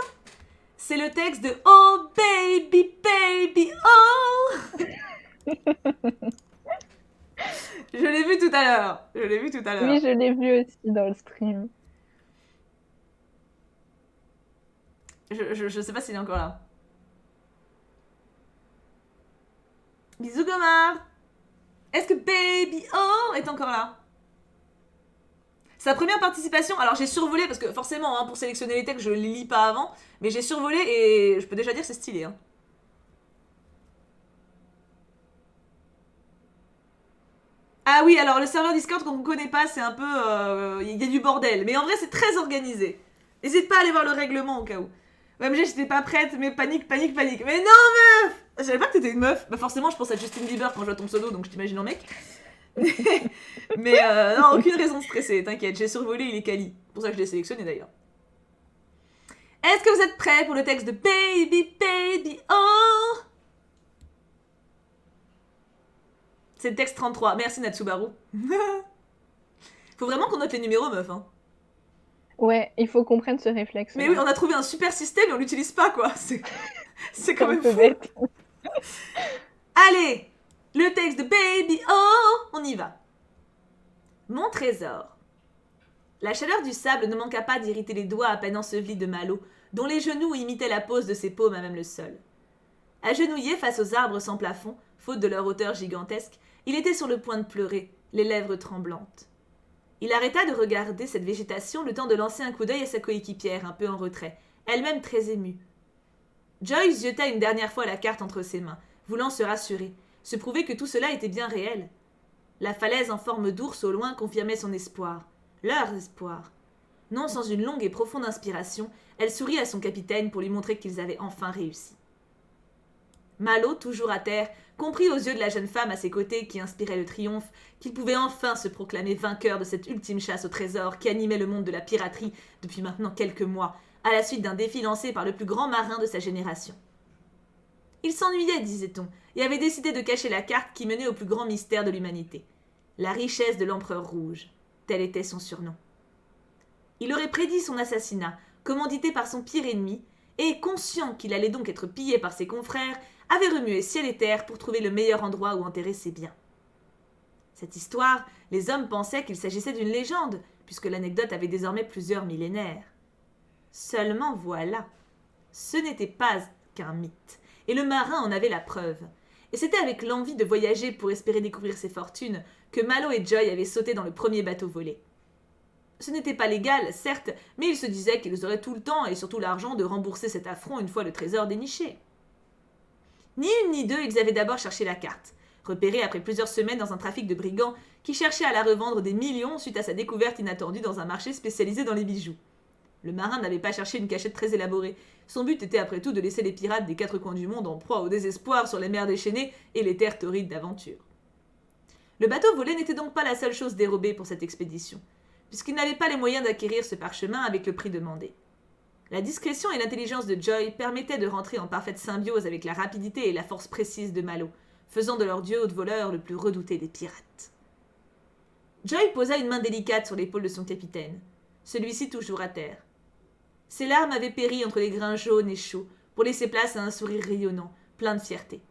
C'est le texte de Oh baby, baby, oh. Je l'ai vu tout à l'heure. Oui, je l'ai vu aussi dans le stream. Je sais pas s'il est encore là. Bisous Gomard. Est-ce que Baby Oh est encore là? Sa première participation, alors j'ai survolé, parce que forcément, hein, pour sélectionner les textes, je les lis pas avant, mais j'ai survolé et je peux déjà dire que c'est stylé. Hein. Ah oui, alors le serveur Discord qu'on ne connaît pas, c'est un peu... Il y a du bordel, mais en vrai c'est très organisé. N'hésite pas à aller voir le règlement au cas où. OMG, j'étais pas prête, mais panique. Mais non meuf! Je savais pas que t'étais une meuf. Bah forcément, je pense à Justin Bieber quand je vois ton pseudo, donc je t'imagine en mec. Mais non, aucune raison de stresser, t'inquiète, j'ai survolé, il est quali. C'est pour ça que je l'ai sélectionné d'ailleurs. Est-ce que vous êtes prêts pour le texte de Baby, Baby, oh? C'est le texte 33. Merci Natsubaru. Faut vraiment qu'on note les numéros, meuf. Hein. Ouais, il faut qu'on prenne ce réflexe. Mais oui, on a trouvé un super système et on l'utilise pas, quoi. C'est quand même fou. Bête. Allez, le texte de Baby Oh, on y va. Mon trésor. La chaleur du sable ne manqua pas d'irriter les doigts à peine ensevelis de Malo, dont les genoux imitaient la pose de ses paumes à même le sol. Agenouillé face aux arbres sans plafond, faute de leur hauteur gigantesque, il était sur le point de pleurer, les lèvres tremblantes. Il arrêta de regarder cette végétation le temps de lancer un coup d'œil à sa coéquipière, un peu en retrait, elle-même très émue. Joyce jeta une dernière fois la carte entre ses mains, voulant se rassurer, se prouver que tout cela était bien réel. La falaise en forme d'ours au loin confirmait son espoir, leur espoir. Non sans une longue et profonde inspiration, elle sourit à son capitaine pour lui montrer qu'ils avaient enfin réussi. Malo, toujours à terre, comprit aux yeux de la jeune femme à ses côtés qui inspirait le triomphe qu'il pouvait enfin se proclamer vainqueur de cette ultime chasse au trésor qui animait le monde de la piraterie depuis maintenant quelques mois, à la suite d'un défi lancé par le plus grand marin de sa génération. Il s'ennuyait, disait-on, et avait décidé de cacher la carte qui menait au plus grand mystère de l'humanité, la richesse de l'Empereur Rouge, tel était son surnom. Il aurait prédit son assassinat, commandité par son pire ennemi, et, conscient qu'il allait donc être pillé par ses confrères, avait remué ciel et terre pour trouver le meilleur endroit où enterrer ses biens. Cette histoire, les hommes pensaient qu'il s'agissait d'une légende, puisque l'anecdote avait désormais plusieurs millénaires. Seulement voilà, ce n'était pas qu'un mythe, et le marin en avait la preuve. Et c'était avec l'envie de voyager pour espérer découvrir ses fortunes que Malo et Joy avaient sauté dans le premier bateau volé. Ce n'était pas légal, certes, mais ils se disaient qu'ils auraient tout le temps et surtout l'argent de rembourser cet affront une fois le trésor déniché. Ni une ni deux, ils avaient d'abord cherché la carte, repérée après plusieurs semaines dans un trafic de brigands qui cherchait à la revendre des millions suite à sa découverte inattendue dans un marché spécialisé dans les bijoux. Le marin n'avait pas cherché une cachette très élaborée. Son but était après tout de laisser les pirates des quatre coins du monde en proie au désespoir sur les mers déchaînées et les terres torrides d'aventure. Le bateau volé n'était donc pas la seule chose dérobée pour cette expédition, puisqu'il n'avait pas les moyens d'acquérir ce parchemin avec le prix demandé. La discrétion et l'intelligence de Joy permettaient de rentrer en parfaite symbiose avec la rapidité et la force précise de Malo, faisant de leur duo de voleurs le plus redouté des pirates. Joy posa une main délicate sur l'épaule de son capitaine, celui-ci toujours à terre. Ses larmes avaient péri entre les grains jaunes et chauds pour laisser place à un sourire rayonnant, plein de fierté.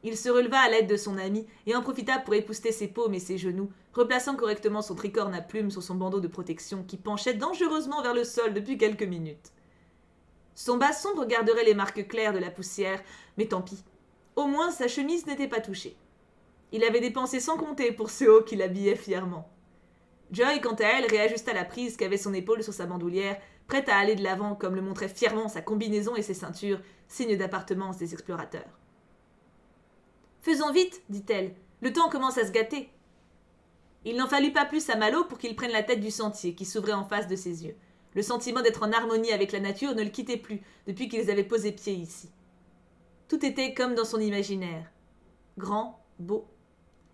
Il se releva à l'aide de son ami et en profita pour épousseter ses paumes et ses genoux, replaçant correctement son tricorne à plumes sur son bandeau de protection qui penchait dangereusement vers le sol depuis quelques minutes. Son bas sombre garderait les marques claires de la poussière, mais tant pis. Au moins, sa chemise n'était pas touchée. Il avait dépensé sans compter pour ce haut qui l'habillait fièrement. Joy, quant à elle, réajusta la prise qu'avait son épaule sur sa bandoulière, prête à aller de l'avant comme le montraient fièrement sa combinaison et ses ceintures, signe d'appartenance des explorateurs. « Faisons vite, dit-elle, le temps commence à se gâter. » Il n'en fallut pas plus à Malo pour qu'il prenne la tête du sentier qui s'ouvrait en face de ses yeux. Le sentiment d'être en harmonie avec la nature ne le quittait plus depuis qu'ils avaient posé pied ici. Tout était comme dans son imaginaire. Grand, beau.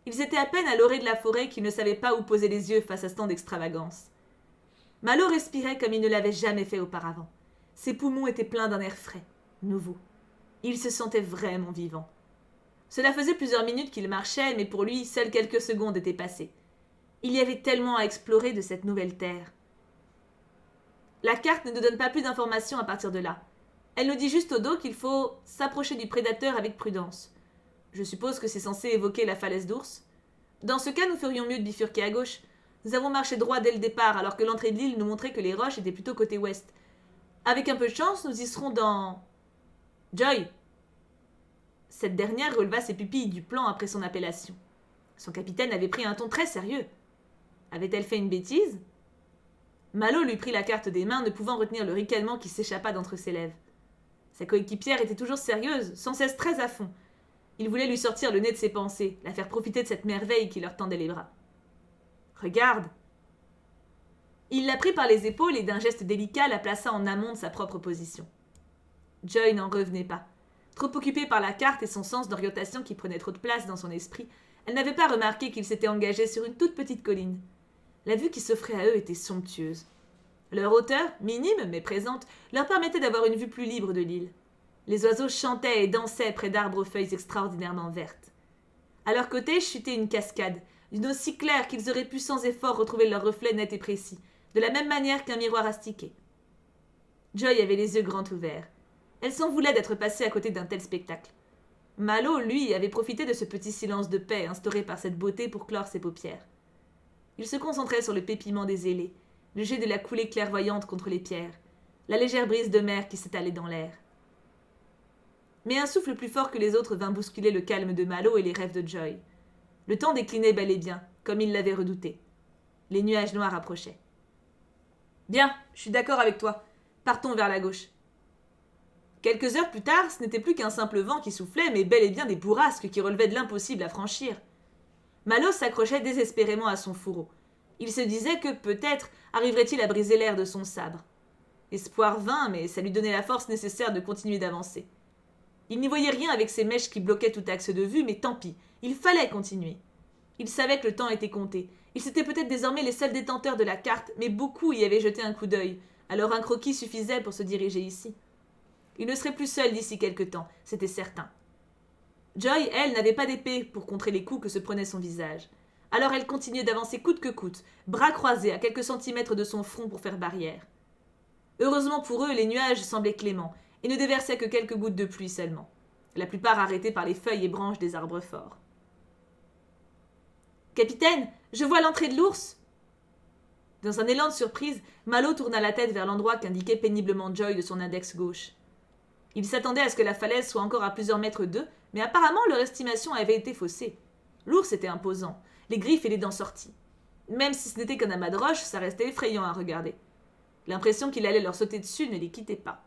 Ils étaient à peine à l'orée de la forêt qu'ils ne savaient pas où poser les yeux face à ce tant d'extravagance. Malo respirait comme il ne l'avait jamais fait auparavant. Ses poumons étaient pleins d'un air frais, nouveau. Il se sentait vraiment vivant. Cela faisait plusieurs minutes qu'il marchait, mais pour lui, seules quelques secondes étaient passées. Il y avait tellement à explorer de cette nouvelle terre. La carte ne nous donne pas plus d'informations à partir de là. Elle nous dit juste au dos qu'il faut s'approcher du prédateur avec prudence. Je suppose que c'est censé évoquer la falaise d'ours. Dans ce cas, nous ferions mieux de bifurquer à gauche. Nous avons marché droit dès le départ, alors que l'entrée de l'île nous montrait que les roches étaient plutôt côté ouest. Avec un peu de chance, nous y serons dans... Joy! Cette dernière releva ses pupilles du plan après son appellation. Son capitaine avait pris un ton très sérieux. Avait-elle fait une bêtise? Malo lui prit la carte des mains, ne pouvant retenir le ricanement qui s'échappa d'entre ses lèvres. Sa coéquipière était toujours sérieuse, sans cesse très à fond. Il voulait lui sortir le nez de ses pensées, la faire profiter de cette merveille qui leur tendait les bras. « Regarde !» Il la prit par les épaules et d'un geste délicat la plaça en amont de sa propre position. Joy n'en revenait pas. Trop occupée par la carte et son sens d'orientation qui prenait trop de place dans son esprit, elle n'avait pas remarqué qu'il s'était engagé sur une toute petite colline. La vue qui s'offrait à eux était somptueuse. Leur hauteur, minime mais présente, leur permettait d'avoir une vue plus libre de l'île. Les oiseaux chantaient et dansaient près d'arbres aux feuilles extraordinairement vertes. À leur côté chutait une cascade, d'une eau si claire qu'ils auraient pu sans effort retrouver leur reflet net et précis, de la même manière qu'un miroir astiqué. Joy avait les yeux grands ouverts. Elle s'en voulait d'être passée à côté d'un tel spectacle. Malo, lui, avait profité de ce petit silence de paix instauré par cette beauté pour clore ses paupières. Il se concentrait sur le pépillement des ailés, le jet de la coulée clairvoyante contre les pierres, la légère brise de mer qui s'étalait dans l'air. Mais un souffle plus fort que les autres vint bousculer le calme de Malo et les rêves de Joy. Le temps déclinait bel et bien, comme il l'avait redouté. Les nuages noirs approchaient. Bien, je suis d'accord avec toi. Partons vers la gauche. Quelques heures plus tard, ce n'était plus qu'un simple vent qui soufflait, mais bel et bien des bourrasques qui relevaient de l'impossible à franchir. Malo s'accrochait désespérément à son fourreau. Il se disait que, peut-être, arriverait-il à briser l'air de son sabre. Espoir vain, mais ça lui donnait la force nécessaire de continuer d'avancer. Il n'y voyait rien avec ces mèches qui bloquaient tout axe de vue, mais tant pis, il fallait continuer. Il savait que le temps était compté. Ils étaient peut-être désormais les seuls détenteurs de la carte, mais beaucoup y avaient jeté un coup d'œil, alors un croquis suffisait pour se diriger ici. Il ne serait plus seul d'ici quelque temps, c'était certain. Joy, elle, n'avait pas d'épée pour contrer les coups que se prenait son visage. Alors elle continuait d'avancer coûte que coûte, bras croisés à quelques centimètres de son front pour faire barrière. Heureusement pour eux, les nuages semblaient cléments et ne déversaient que quelques gouttes de pluie seulement, la plupart arrêtées par les feuilles et branches des arbres forts. « Capitaine, je vois l'entrée de l'ours !» Dans un élan de surprise, Malo tourna la tête vers l'endroit qu'indiquait péniblement Joy de son index gauche. Il s'attendait à ce que la falaise soit encore à plusieurs mètres d'eux, mais apparemment leur estimation avait été faussée. L'ours était imposant, les griffes et les dents sorties. Même si ce n'était qu'un amas de roches, ça restait effrayant à regarder. L'impression qu'il allait leur sauter dessus ne les quittait pas.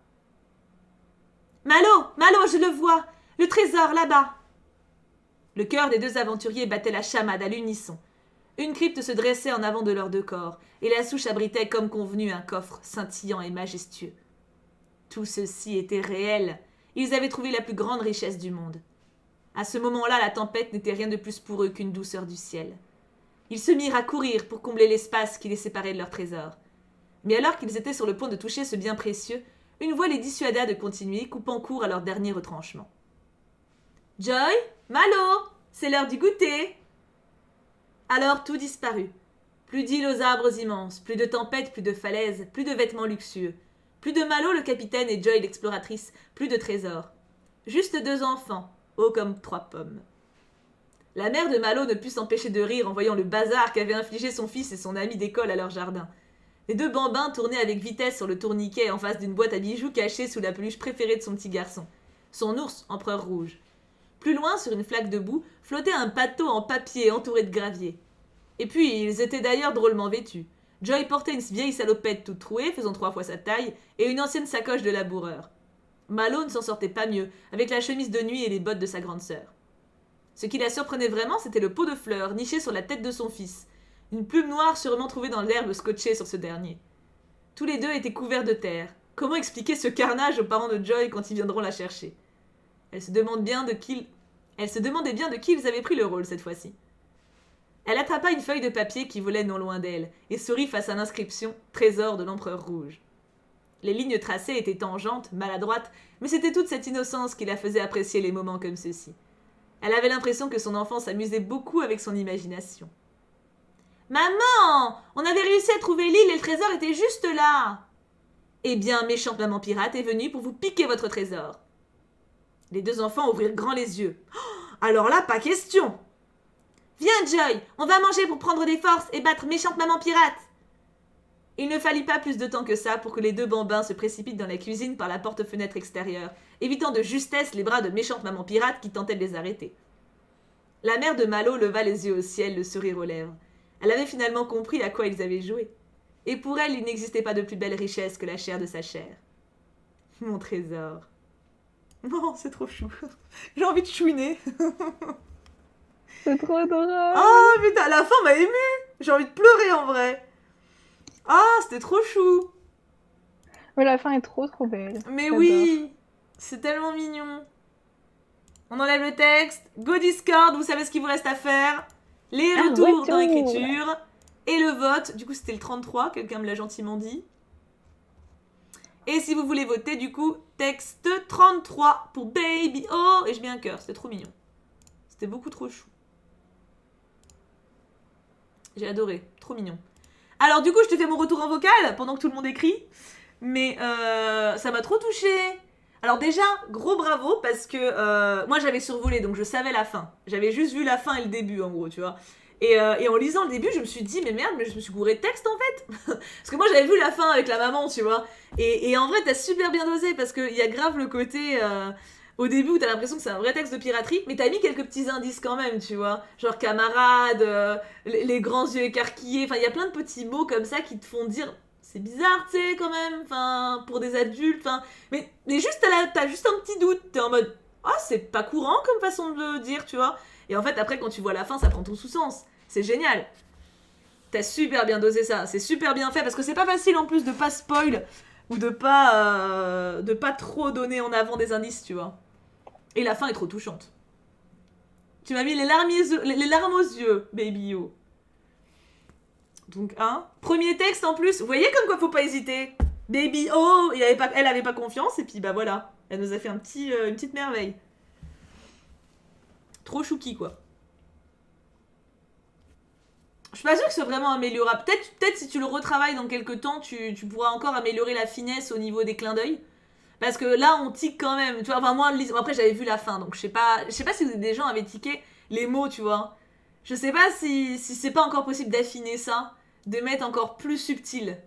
« Malo, Malo, je le vois! Le trésor, là-bas !» Le cœur des deux aventuriers battait la chamade à l'unisson. Une crypte se dressait en avant de leurs deux corps, et la souche abritait comme convenu un coffre scintillant et majestueux. Tout ceci était réel. Ils avaient trouvé la plus grande richesse du monde. À ce moment-là, la tempête n'était rien de plus pour eux qu'une douceur du ciel. Ils se mirent à courir pour combler l'espace qui les séparait de leur trésor. Mais alors qu'ils étaient sur le point de toucher ce bien précieux, une voix les dissuada de continuer, coupant court à leur dernier retranchement. « Joy, Malo, c'est l'heure du goûter !» Alors tout disparut. Plus d'îles aux arbres immenses, plus de tempêtes, plus de falaises, plus de vêtements luxueux. Plus de Malo le capitaine et Joy l'exploratrice, plus de trésors. Juste deux enfants, hauts comme 3 pommes. La mère de Malo ne put s'empêcher de rire en voyant le bazar qu'avaient infligé son fils et son ami d'école à leur jardin. Les deux bambins tournaient avec vitesse sur le tourniquet en face d'une boîte à bijoux cachée sous la peluche préférée de son petit garçon, son ours empereur rouge. Plus loin, sur une flaque de boue, flottait un bateau en papier entouré de gravier. Et puis, ils étaient d'ailleurs drôlement vêtus. Joy portait une vieille salopette toute trouée, faisant 3 fois sa taille, et une ancienne sacoche de laboureur. Malo ne s'en sortait pas mieux, avec la chemise de nuit et les bottes de sa grande sœur. Ce qui la surprenait vraiment, c'était le pot de fleurs niché sur la tête de son fils, une plume noire sûrement trouvée dans l'herbe scotchée sur ce dernier. Tous les deux étaient couverts de terre. Comment expliquer ce carnage aux parents de Joy quand ils viendront la chercher ? Elle se demandait bien de qui ils avaient pris le rôle cette fois-ci. Elle attrapa une feuille de papier qui volait non loin d'elle et sourit face à l'inscription « Trésor de l'Empereur Rouge ». Les lignes tracées étaient tangentes, maladroites, mais c'était toute cette innocence qui la faisait apprécier les moments comme ceux-ci. Elle avait l'impression que son enfant s'amusait beaucoup avec son imagination. « Maman, on avait réussi à trouver l'île et le trésor était juste là !»« Eh bien, méchante maman pirate est venue pour vous piquer votre trésor. » Les deux enfants ouvrirent grand les yeux. Oh, alors là, pas question. « Viens, Joy, on va manger pour prendre des forces et battre méchante maman pirate !» Il ne fallut pas plus de temps que ça pour que les deux bambins se précipitent dans la cuisine par la porte-fenêtre extérieure, évitant de justesse les bras de méchante maman pirate qui tentait de les arrêter. La mère de Malo leva les yeux au ciel, le sourire aux lèvres. Elle avait finalement compris à quoi ils avaient joué. Et pour elle, il n'existait pas de plus belle richesse que la chair de sa chair. Mon trésor. Oh, c'est trop chou. J'ai envie de chouiner. C'est trop adorable. Oh putain, la fin m'a émue. J'ai envie de pleurer en vrai. Ah, c'était trop chou. Mais la fin est trop belle. Mais J'adore. oui, c'est tellement mignon. On enlève le texte. Go Discord, vous savez ce qu'il vous reste à faire. Les retours dans l'écriture. Et le vote. Du coup, c'était le 33, quelqu'un me l'a gentiment dit. Et si vous voulez voter, du coup, texte 33 pour Baby. Oh, et je mets un cœur, c'était trop mignon. C'était beaucoup trop chou. J'ai adoré, trop mignon. Alors du coup, je te fais mon retour en vocal pendant que tout le monde écrit. Mais ça m'a trop touchée. Alors déjà, gros bravo parce que moi j'avais survolé, donc je savais la fin. J'avais juste vu la fin et le début en gros, tu vois. Et en lisant le début, je me suis dit, mais merde, mais je me suis gourée de texte en fait. Parce que moi j'avais vu la fin avec la maman, tu vois. Et en vrai, t'as super bien dosé parce qu'il y a grave le côté... au début où t'as l'impression que c'est un vrai texte de piraterie, mais t'as mis quelques petits indices quand même, tu vois. Genre camarade, les grands yeux écarquillés, enfin il y a plein de petits mots comme ça qui te font dire c'est bizarre, tu sais, quand même, enfin, pour des adultes, enfin. Mais juste, t'as juste un petit doute, t'es en mode ah, c'est pas courant comme façon de le dire, tu vois. Et en fait, après, quand tu vois la fin, ça prend ton sous-sens. C'est génial. T'as super bien dosé ça, c'est super bien fait parce que c'est pas facile en plus de pas spoil ou de pas trop donner en avant des indices, tu vois. Et la fin est trop touchante. Tu m'as mis les larmes aux yeux, baby yo. Donc, hein. Premier texte en plus, vous voyez comme quoi faut pas hésiter. Baby oh, elle avait pas confiance et puis bah voilà. Elle nous a fait une petite merveille. Trop chouki quoi. Je suis pas sûre que ce soit vraiment améliorable. Peut-être si tu le retravailles dans quelques temps, tu pourras encore améliorer la finesse au niveau des clins d'œil. Parce que là, on tique quand même. Tu vois, enfin, moi, après, j'avais vu la fin, donc je sais pas si des gens avaient tiqué les mots, tu vois. Je sais pas si c'est pas encore possible d'affiner ça, de mettre encore plus subtil.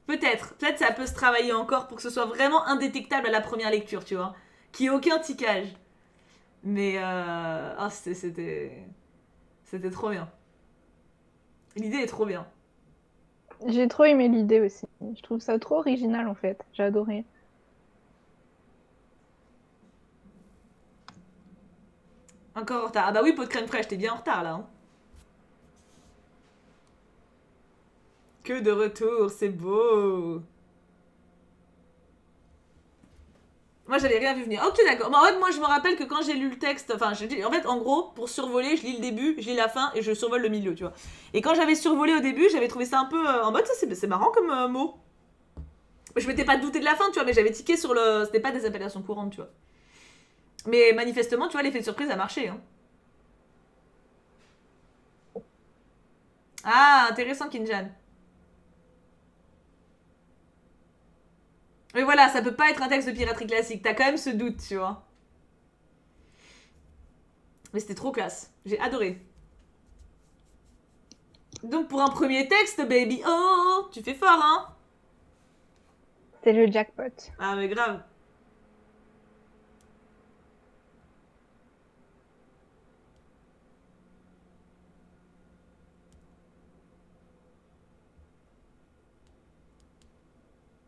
Peut-être ça peut se travailler encore pour que ce soit vraiment indétectable à la première lecture, tu vois. Qu'il n'y ait aucun tiquage. Mais, c'était trop bien. L'idée est trop bien. J'ai trop aimé l'idée aussi. Je trouve ça trop original en fait. J'ai adoré. Encore en retard. Ah bah oui, pot de crème fraîche, t'es bien en retard là. Hein. Que de retour, c'est beau. Moi, j'avais rien vu venir. Ok, d'accord. En fait, moi, je me rappelle que quand j'ai lu le texte, enfin, en fait, en gros, pour survoler, je lis le début, je lis la fin et je survole le milieu, tu vois. Et quand j'avais survolé au début, j'avais trouvé ça un peu en mode, ça, c'est marrant comme mot. Je m'étais pas douté de la fin, tu vois, mais j'avais tiqué sur le. C'était pas des appellations courantes, tu vois. Mais manifestement, tu vois, l'effet de surprise a marché. Hein. Ah, intéressant, Kinjan. Mais voilà, ça peut pas être un texte de piraterie classique. T'as quand même ce doute, tu vois. Mais c'était trop classe. J'ai adoré. Donc pour un premier texte, baby, oh, tu fais fort, hein. C'est le jackpot. Ah mais grave.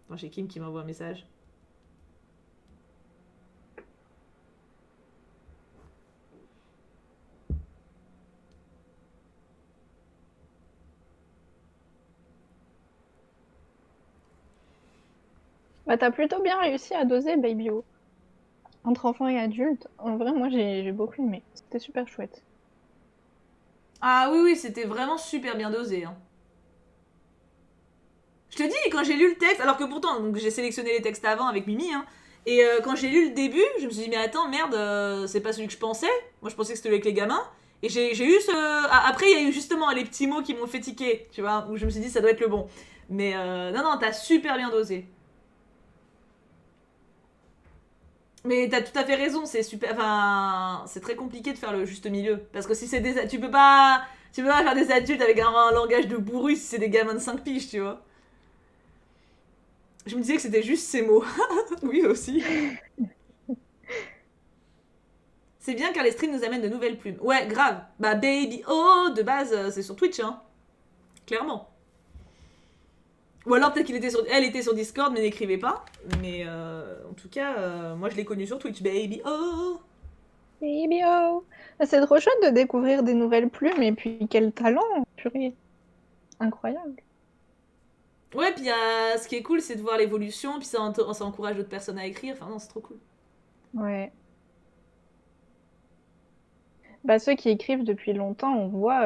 Attends, j'ai Kim qui m'envoie un message. Bah, t'as plutôt bien réussi à doser Baby O. Entre enfants et adultes. En vrai, moi, j'ai beaucoup aimé. C'était super chouette. Ah oui, oui, c'était vraiment super bien dosé. Hein. Je te dis, quand j'ai lu le texte, alors que pourtant, donc j'ai sélectionné les textes avant avec Mimi, hein, et quand j'ai lu le début, je me suis dit, mais attends, merde, c'est pas celui que je pensais. Moi, je pensais que c'était avec les gamins. Et j'ai eu ce. Ah, après, il y a eu justement les petits mots qui m'ont fait tiquer, tu vois, où je me suis dit, ça doit être le bon. Mais non, t'as super bien dosé. Mais t'as tout à fait raison, c'est super. Enfin, c'est très compliqué de faire le juste milieu. Parce que si c'est des. Tu peux pas. Tu peux pas faire des adultes avec un langage de bourru si c'est des gamins de 5 piges, tu vois. Je me disais que c'était juste ces mots. Oui, aussi. C'est bien car les streams nous amènent de nouvelles plumes. Ouais, grave. Bah, Baby Oh, de base, c'est sur Twitch, hein. Clairement. Ou alors peut-être elle était sur Discord mais n'écrivait pas. Mais en tout cas, moi je l'ai connue sur Twitch. Baby Oh. Baby O. C'est trop chouette de découvrir des nouvelles plumes et puis quel talent, purée. Incroyable. Ouais, puis ce qui est cool, c'est de voir l'évolution, puis ça encourage d'autres personnes à écrire. Enfin, non, c'est trop cool. Ouais. Bah, ceux qui écrivent depuis longtemps, on voit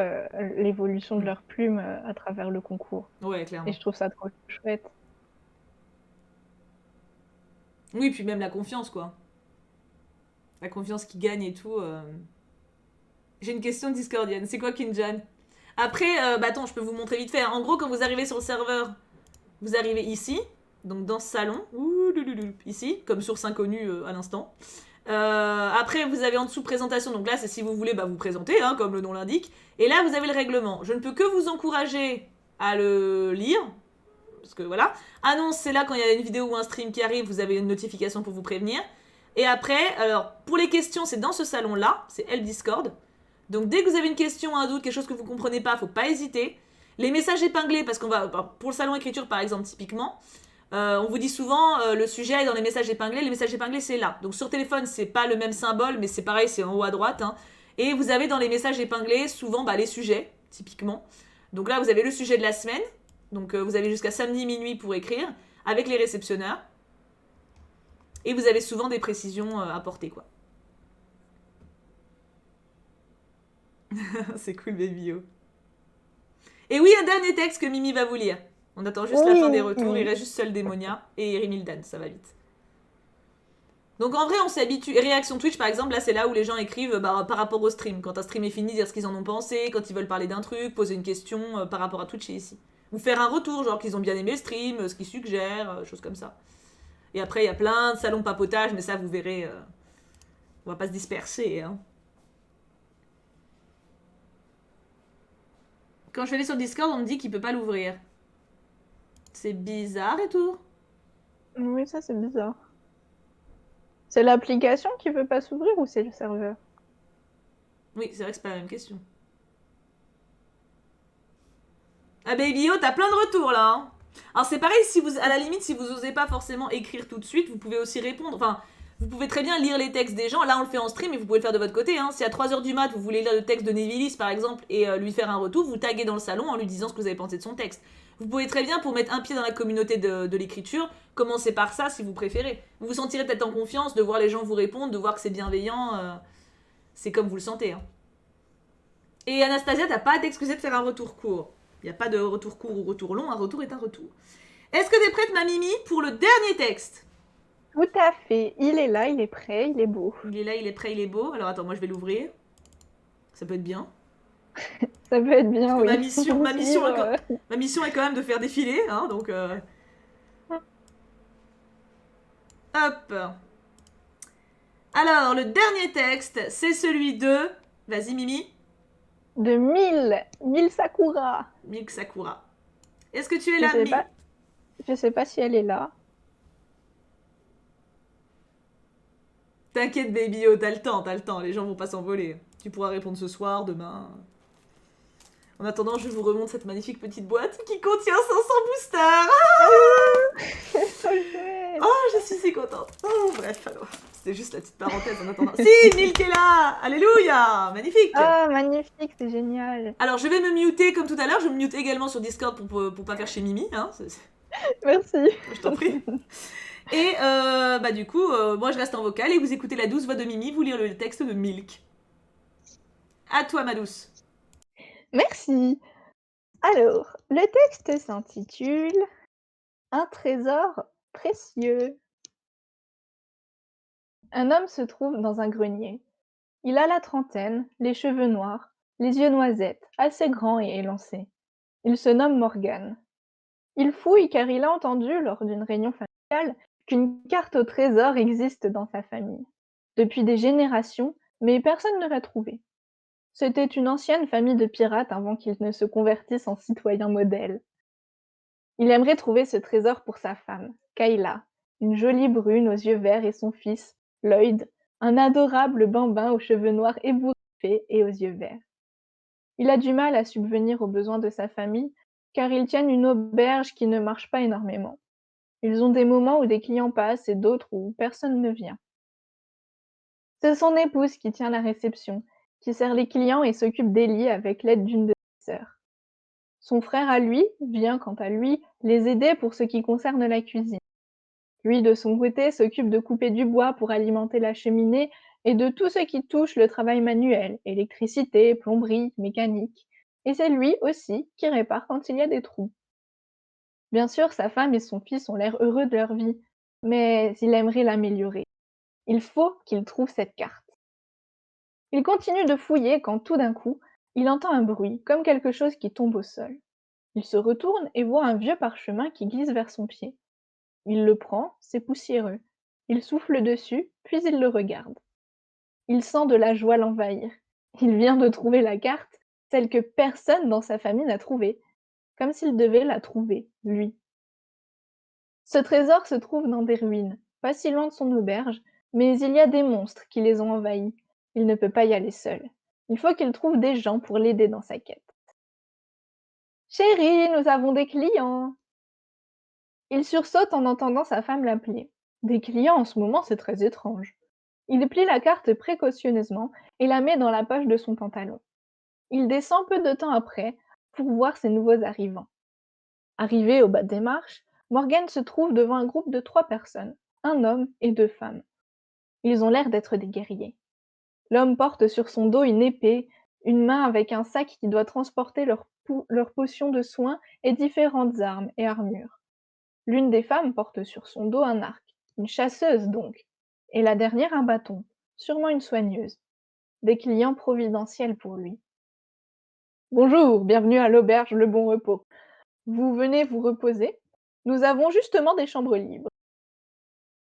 l'évolution de leurs plumes à travers le concours. Ouais, Et clairement. je trouve ça trop chouette. Oui, puis même la confiance, quoi. La confiance qui gagne et tout. J'ai une question discordienne. C'est quoi Kinjan? Après, bah attends, je peux vous montrer vite fait. En gros, quand vous arrivez sur le serveur, vous arrivez ici, donc dans ce salon, ici, comme source inconnue à l'instant. Après, vous avez en dessous présentation, donc là, c'est si vous voulez bah, vous présenter, hein, comme le nom l'indique. Et là, vous avez le règlement. Je ne peux que vous encourager à le lire, parce que voilà. Annonce, c'est là quand il y a une vidéo ou un stream qui arrive, vous avez une notification pour vous prévenir. Et après, alors, pour les questions, c'est dans ce salon-là, c'est Elle Discord. Donc dès que vous avez une question, un doute, quelque chose que vous comprenez pas, faut pas hésiter. Les messages épinglés, parce qu'on va, pour le salon écriture par exemple, typiquement, on vous dit souvent le sujet est dans les messages épinglés. Les messages épinglés, c'est là. Donc sur téléphone, c'est pas le même symbole, mais c'est pareil, c'est en haut à droite, hein. Et vous avez dans les messages épinglés souvent les sujets, typiquement. Donc là, vous avez le sujet de la semaine. Donc vous avez jusqu'à samedi minuit pour écrire, avec les réceptionneurs. Et vous avez souvent des précisions apportées, quoi. C'est cool, Baby O. Et oui, un dernier texte que Mimi va vous lire. On attend juste la fin des retours, il reste juste seul Démonia et Erimildan, ça va vite. Donc en vrai, on s'habitue. Et réaction Twitch, par exemple, là c'est là où les gens écrivent par rapport au stream. Quand un stream est fini, dire ce qu'ils en ont pensé, quand ils veulent parler d'un truc, poser une question par rapport à Twitch et ici. Ou faire un retour, genre qu'ils ont bien aimé le stream, ce qu'ils suggèrent, choses comme ça. Et après, il y a plein de salons papotage, mais ça, vous verrez, on va pas se disperser, hein. Quand je vais aller sur Discord, on me dit qu'il peut pas l'ouvrir. C'est bizarre et tout. Oui, ça c'est bizarre. C'est l'application qui veut pas s'ouvrir ou c'est le serveur? Oui, c'est vrai que c'est pas la même question. Ah Baby O, t'as plein de retours là, hein. Alors c'est pareil, si vous, à la limite, si vous osez pas forcément écrire tout de suite, vous pouvez aussi répondre. Enfin, vous pouvez très bien lire les textes des gens. Là, on le fait en stream, mais vous pouvez le faire de votre côté, hein. Si à 3h du mat, vous voulez lire le texte de Nevilis, par exemple, et lui faire un retour, vous taguez dans le salon en lui disant ce que vous avez pensé de son texte. Vous pouvez très bien, pour mettre un pied dans la communauté de l'écriture, commencer par ça si vous préférez. Vous vous sentirez peut-être en confiance de voir les gens vous répondre, de voir que c'est bienveillant. C'est comme vous le sentez, hein. Et Anastasia, t'as pas à t'excuser de faire un retour court. Il n'y a pas de retour court ou retour long, un retour est un retour. Est-ce que t'es prête, ma Mimi, pour le dernier texte? Tout à fait. Il est là, il est prêt, il est beau. Il est là, il est prêt, il est beau. Alors attends, moi je vais l'ouvrir. Ça peut être bien. Ça peut être bien, Parce que oui. ma mission est quand même de faire défiler, hein, donc... Hop. Alors, le dernier texte, c'est celui de... Vas-y, Mimi. De Mille Sakura. Milk Sakura. Est-ce que tu es Je là, sais pas, je sais pas si elle est là. T'inquiète, baby, oh, t'as le temps, t'as le temps. Les gens vont pas s'envoler. Tu pourras répondre ce soir, demain. En attendant, je vous remonte cette magnifique petite boîte qui contient 500 boosters. C'est trop chouette. Oh, je suis si contente. Oh, bref, alors. C'était juste la petite parenthèse en attendant. Si, Milk est là. Alléluia. Magnifique. Ah, magnifique, c'est génial. Alors, je vais me muter comme tout à l'heure. Je me mute également sur Discord pour pas faire chez Mimi. Hein. Merci. Je t'en prie. Et du coup, moi je reste en vocal et vous écoutez la douce voix de Mimi vous lire le texte de Milk. À toi, ma douce. Merci. Alors, le texte s'intitule Un trésor précieux. Un homme se trouve dans un grenier. Il a la trentaine, les cheveux noirs, les yeux noisettes, assez grands et élancés. Il se nomme Morgan. Il fouille car il a entendu, lors d'une réunion familiale, qu'une carte au trésor existe dans sa famille. Depuis des générations, mais personne ne l'a trouvée. C'était une ancienne famille de pirates avant qu'ils ne se convertissent en citoyens modèles. Il aimerait trouver ce trésor pour sa femme, Kayla, une jolie brune aux yeux verts et son fils, Lloyd, un adorable bambin aux cheveux noirs ébouriffés et aux yeux verts. Il a du mal à subvenir aux besoins de sa famille car ils tiennent une auberge qui ne marche pas énormément. Ils ont des moments où des clients passent et d'autres où personne ne vient. C'est son épouse qui tient la réception, qui sert les clients et s'occupe d'Ellie avec l'aide d'une de ses sœurs. Son frère à lui vient, quant à lui, les aider pour ce qui concerne la cuisine. Lui, de son côté, s'occupe de couper du bois pour alimenter la cheminée et de tout ce qui touche le travail manuel, électricité, plomberie, mécanique. Et c'est lui aussi qui répare quand il y a des trous. Bien sûr, sa femme et son fils ont l'air heureux de leur vie, mais il aimerait l'améliorer. Il faut qu'il trouve cette carte. Il continue de fouiller quand tout d'un coup, il entend un bruit, comme quelque chose qui tombe au sol. Il se retourne et voit un vieux parchemin qui glisse vers son pied. Il le prend, c'est poussiéreux. Il souffle dessus, puis il le regarde. Il sent de la joie l'envahir. Il vient de trouver la carte, celle que personne dans sa famille n'a trouvée, comme s'il devait la trouver, lui. Ce trésor se trouve dans des ruines, pas si loin de son auberge, Mais il y a des monstres qui les ont envahis. Il ne peut pas y aller seul. Il faut qu'il trouve des gens pour l'aider dans sa quête. Chérie, nous avons des clients. Il sursaute en entendant sa femme l'appeler. Des clients en ce moment, c'est très étrange. Il plie la carte précautionneusement et la met dans la poche de son pantalon. Il descend peu de temps après pour voir ses nouveaux arrivants. Arrivé au bas des marches, Morgan se trouve devant un groupe de 3 personnes, un homme et 2 femmes. Ils ont l'air d'être des guerriers. L'homme porte sur son dos une épée, une main avec un sac qui doit transporter leurs potions de soins et différentes armes et armures. L'une des femmes porte sur son dos un arc, une chasseuse donc, et la dernière un bâton, sûrement une soigneuse. Des clients providentiels pour lui. Bonjour, bienvenue à l'auberge Le Bon Repos. Vous venez vous reposer? Nous avons justement des chambres libres.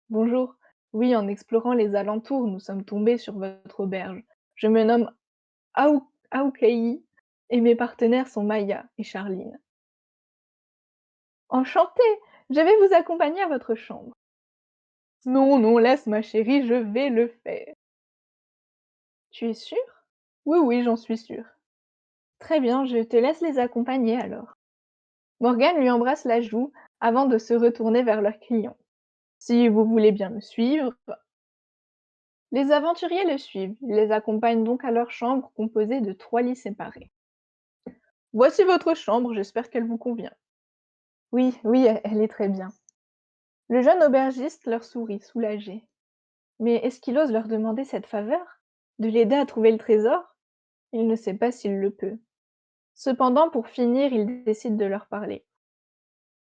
Bonjour. Oui, en explorant les alentours, nous sommes tombés sur votre auberge. Je me nomme Aoukaï et mes partenaires sont Maya et Charline. Enchantée! Je vais vous accompagner à votre chambre. Non, non, laisse ma chérie, je vais le faire. Tu es sûre? Oui, oui, j'en suis sûre. Très bien, je te laisse les accompagner alors. Morgan lui embrasse la joue avant de se retourner vers leur client. Si vous voulez bien me suivre. Les aventuriers le suivent, ils les accompagnent donc à leur chambre composée de 3 lits séparés. Voici votre chambre, j'espère qu'elle vous convient. Oui, oui, elle est très bien. Le jeune aubergiste leur sourit, soulagé. Mais est-ce qu'il ose leur demander cette faveur? De l'aider à trouver le trésor? Il ne sait pas s'il le peut. Cependant, pour finir, il décide de leur parler.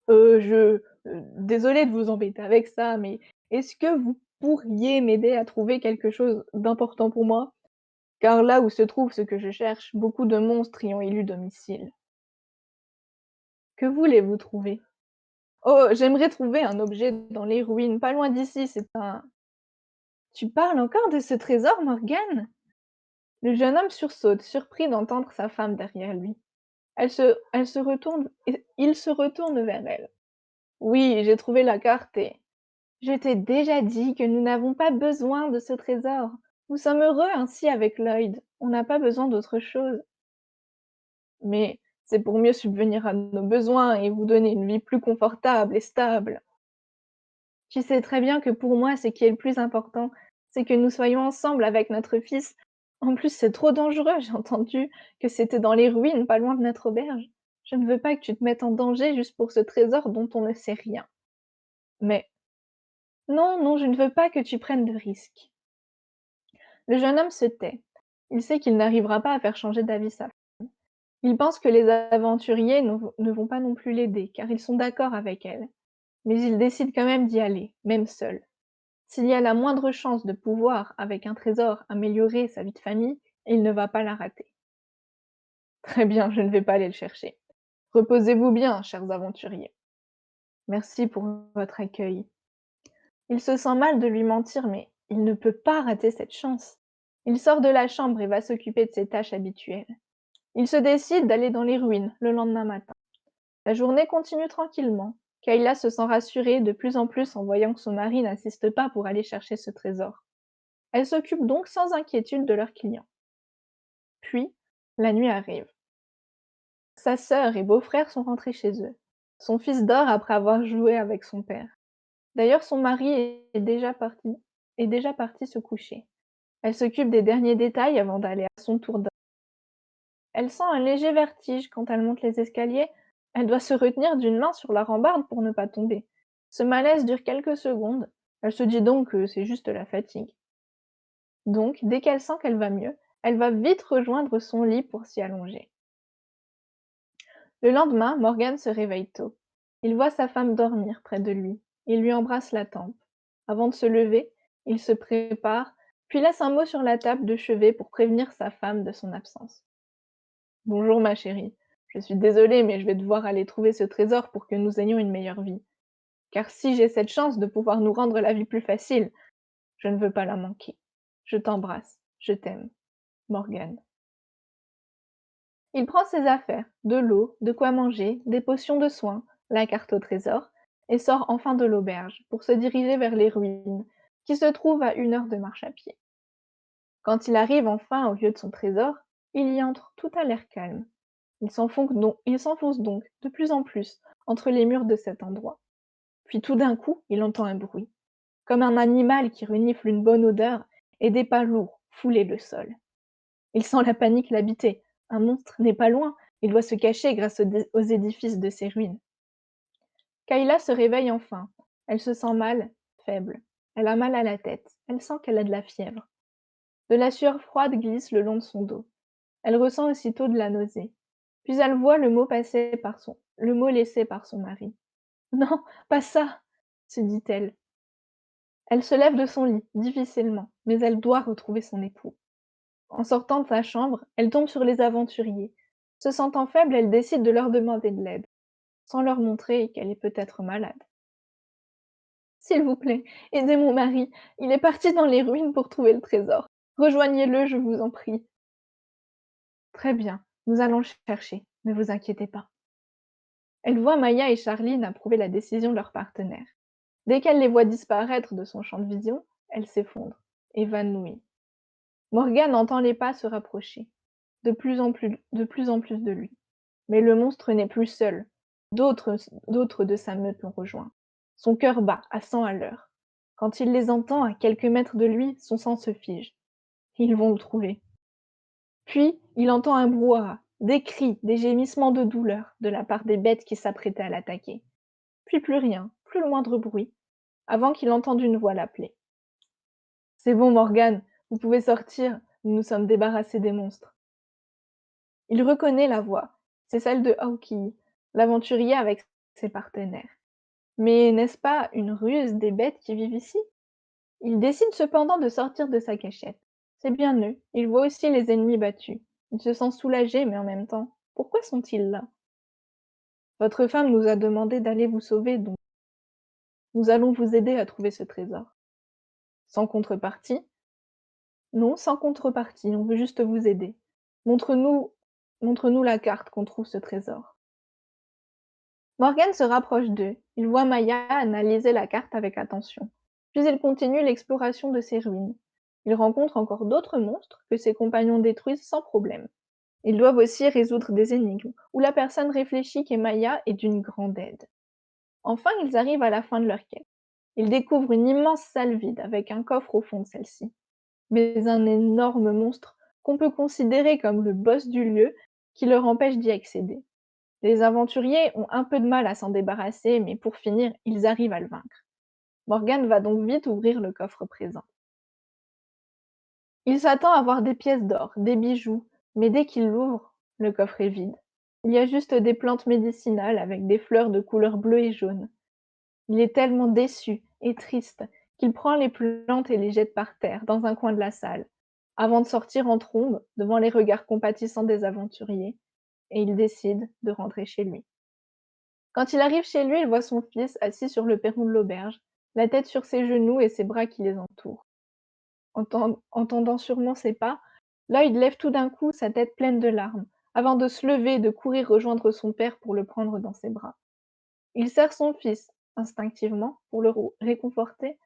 Désolé de vous embêter avec ça, mais est-ce que vous pourriez m'aider à trouver quelque chose d'important pour moi? Car là où se trouve ce que je cherche, beaucoup de monstres y ont élu domicile. Que voulez-vous trouver? Oh, j'aimerais trouver un objet dans les ruines, pas loin d'ici, c'est un... Tu parles encore de ce trésor, Morgane? Le jeune homme sursaute, surpris d'entendre sa femme derrière lui. Elle se retourne, il se retourne vers elle. Oui, j'ai trouvé la carte et... Je t'ai déjà dit que nous n'avons pas besoin de ce trésor. Nous sommes heureux ainsi avec Lloyd. On n'a pas besoin d'autre chose. Mais c'est pour mieux subvenir à nos besoins et vous donner une vie plus confortable et stable. Tu sais très bien que pour moi, ce qui est le plus important, c'est que nous soyons ensemble avec notre fils. En plus, c'est trop dangereux, j'ai entendu que c'était dans les ruines, pas loin de notre auberge. Je ne veux pas que tu te mettes en danger juste pour ce trésor dont on ne sait rien. Mais non, non, je ne veux pas que tu prennes de risques. Le jeune homme se tait. Il sait qu'il n'arrivera pas à faire changer d'avis sa femme. Il pense que les aventuriers ne vont pas non plus l'aider, car ils sont d'accord avec elle. Mais il décide quand même d'y aller, même seul. S'il y a la moindre chance de pouvoir, avec un trésor, améliorer sa vie de famille, il ne va pas la rater. Très bien, je ne vais pas aller le chercher. Reposez-vous bien, chers aventuriers. Merci pour votre accueil. Il se sent mal de lui mentir, mais il ne peut pas rater cette chance. Il sort de la chambre et va s'occuper de ses tâches habituelles. Il se décide d'aller dans les ruines le lendemain matin. La journée continue tranquillement. Kayla se sent rassurée de plus en plus en voyant que son mari n'insiste pas pour aller chercher ce trésor. Elle s'occupe donc sans inquiétude de leurs clients. Puis, la nuit arrive. Sa sœur et beau-frère sont rentrés chez eux. Son fils dort après avoir joué avec son père. D'ailleurs, son mari est déjà parti se coucher. Elle s'occupe des derniers détails avant d'aller à son tour. Elle sent un léger vertige quand elle monte les escaliers. Elle doit se retenir d'une main sur la rambarde pour ne pas tomber. Ce malaise dure quelques secondes. Elle se dit donc que c'est juste la fatigue. Donc, dès qu'elle sent qu'elle va mieux, elle va vite rejoindre son lit pour s'y allonger. Le lendemain, Morgan se réveille tôt. Il voit sa femme dormir près de lui. Il lui embrasse la tempe. Avant de se lever, il se prépare, puis laisse un mot sur la table de chevet pour prévenir sa femme de son absence. Bonjour ma chérie. Je suis désolée, mais je vais devoir aller trouver ce trésor pour que nous ayons une meilleure vie. Car si j'ai cette chance de pouvoir nous rendre la vie plus facile, je ne veux pas la manquer. Je t'embrasse, je t'aime. Morgane. Il prend ses affaires, de l'eau, de quoi manger, des potions de soins, la carte au trésor, et sort enfin de l'auberge pour se diriger vers les ruines, qui se trouve à 1 heure de marche à pied. Quand il arrive enfin au lieu de son trésor, il y entre tout à l'air calme. Il s'enfonce donc de plus en plus entre les murs de cet endroit. Puis tout d'un coup, il entend un bruit, comme un animal qui renifle une bonne odeur et des pas lourds fouler le sol. Il sent la panique l'habiter. Un monstre n'est pas loin, il doit se cacher grâce aux édifices de ces ruines. Kayla se réveille enfin. Elle se sent mal, faible. Elle a mal à la tête. Elle sent qu'elle a de la fièvre. De la sueur froide glisse le long de son dos. Elle ressent aussitôt de la nausée. Puis elle voit le mot laissé par son mari. Non, pas ça, se dit-elle. Elle se lève de son lit, difficilement, mais elle doit retrouver son époux. En sortant de sa chambre, elle tombe sur les aventuriers. Se sentant faible, elle décide de leur demander de l'aide, sans leur montrer qu'elle est peut-être malade. S'il vous plaît, aidez mon mari. Il est parti dans les ruines pour trouver le trésor. Rejoignez-le, je vous en prie. Très bien, nous allons le chercher, ne vous inquiétez pas. Elle voit Maya et Charline approuver la décision de leur partenaire. Dès qu'elle les voit disparaître de son champ de vision, elle s'effondre, évanouie. Morgane entend les pas se rapprocher, de plus en plus de lui. Mais le monstre n'est plus seul. D'autres de sa meute l'ont rejoint. Son cœur bat à 100 à l'heure. Quand il les entend à quelques mètres de lui, son sang se fige. Ils vont le trouver. Puis, il entend un brouhaha, des cris, des gémissements de douleur de la part des bêtes qui s'apprêtaient à l'attaquer. Puis plus rien, plus le moindre bruit, avant qu'il entende une voix l'appeler. C'est bon, Morgane, vous pouvez sortir, nous nous sommes débarrassés des monstres. Il reconnaît la voix, c'est celle de Hawkeye, l'aventurier avec ses partenaires. Mais n'est-ce pas une ruse des bêtes qui vivent ici? Il décide cependant de sortir de sa cachette. C'est bien eux, il voit aussi les ennemis battus. Il se sent soulagé, mais en même temps, pourquoi sont-ils là? Votre femme nous a demandé d'aller vous sauver, donc nous allons vous aider à trouver ce trésor. Sans contrepartie? Non, sans contrepartie, on veut juste vous aider. Montre-nous, montre-nous la carte qu'on trouve ce trésor. Morgan se rapproche d'eux. Il voit Maya analyser la carte avec attention. Puis il continue l'exploration de ces ruines. Il rencontre encore d'autres monstres que ses compagnons détruisent sans problème. Ils doivent aussi résoudre des énigmes, où la personne réfléchit que Maya est d'une grande aide. Enfin, ils arrivent à la fin de leur quête. Ils découvrent une immense salle vide avec un coffre au fond de celle-ci. Mais un énorme monstre qu'on peut considérer comme le boss du lieu qui leur empêche d'y accéder. Les aventuriers ont un peu de mal à s'en débarrasser, mais pour finir, ils arrivent à le vaincre. Morgan va donc vite ouvrir le coffre présent. Il s'attend à voir des pièces d'or, des bijoux, mais dès qu'il l'ouvre, le coffre est vide. Il y a juste des plantes médicinales avec des fleurs de couleur bleue et jaune. Il est tellement déçu et triste qu'il prend les plantes et les jette par terre dans un coin de la salle, avant de sortir en trombe devant les regards compatissants des aventuriers, et il décide de rentrer chez lui. Quand il arrive chez lui, il voit son fils assis sur le perron de l'auberge, la tête sur ses genoux et ses bras qui les entourent. Entendant sûrement ses pas, Lloyd lève tout d'un coup sa tête pleine de larmes, avant de se lever et de courir rejoindre son père pour le prendre dans ses bras. Il serre son fils, instinctivement, pour le réconforter,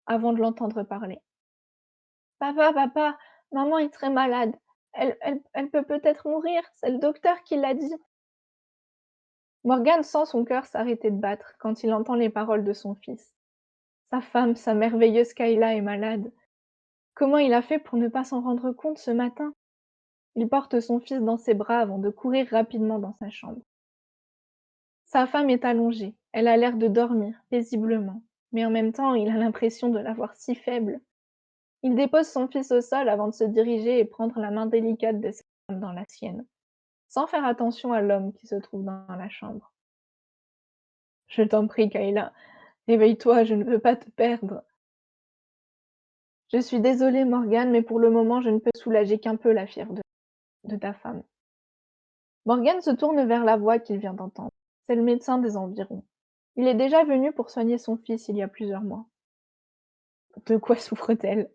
avant de l'entendre parler. Papa, papa, maman est très malade. Elle peut peut-être mourir, c'est le docteur qui l'a dit. Morgan sent son cœur s'arrêter de battre quand il entend les paroles de son fils. Sa femme, sa merveilleuse Kayla est malade. Comment il a fait pour ne pas s'en rendre compte ce matin? Il porte son fils dans ses bras avant de courir rapidement dans sa chambre. Sa femme est allongée, elle a l'air de dormir, paisiblement, mais en même temps il a l'impression de la voir si faible. Il dépose son fils au sol avant de se diriger et prendre la main délicate de sa femme dans la sienne, sans faire attention à l'homme qui se trouve dans la chambre. Je t'en prie, Kayla, réveille-toi, je ne veux pas te perdre. Je suis désolée, Morgane, mais pour le moment, je ne peux soulager qu'un peu la fièvre de ta femme. Morgan se tourne vers la voix qu'il vient d'entendre. C'est le médecin des environs. Il est déjà venu pour soigner son fils il y a plusieurs mois. De quoi souffre-t-elle?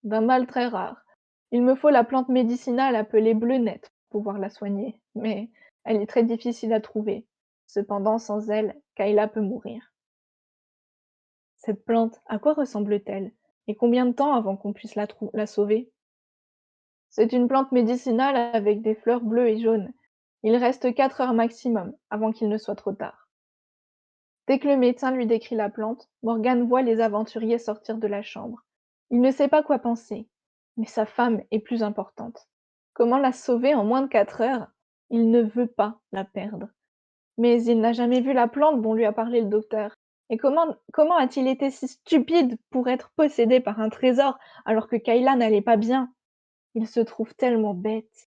D'un mal très rare. Il me faut la plante médicinale appelée bleunette pour pouvoir la soigner, mais elle est très difficile à trouver. Cependant, sans elle, Kayla peut mourir. Cette plante, à quoi ressemble-t-elle? Et combien de temps avant qu'on puisse la sauver? C'est une plante médicinale avec des fleurs bleues et jaunes. Il reste 4 heures maximum avant qu'il ne soit trop tard. Dès que le médecin lui décrit la plante, Morgan voit les aventuriers sortir de la chambre. Il ne sait pas quoi penser, mais sa femme est plus importante. Comment la sauver en moins de 4 heures? Il ne veut pas la perdre. Mais il n'a jamais vu la plante dont lui a parlé le docteur. Et comment a-t-il été si stupide pour être possédé par un trésor alors que Kayla n'allait pas bien? Il se trouve tellement bête.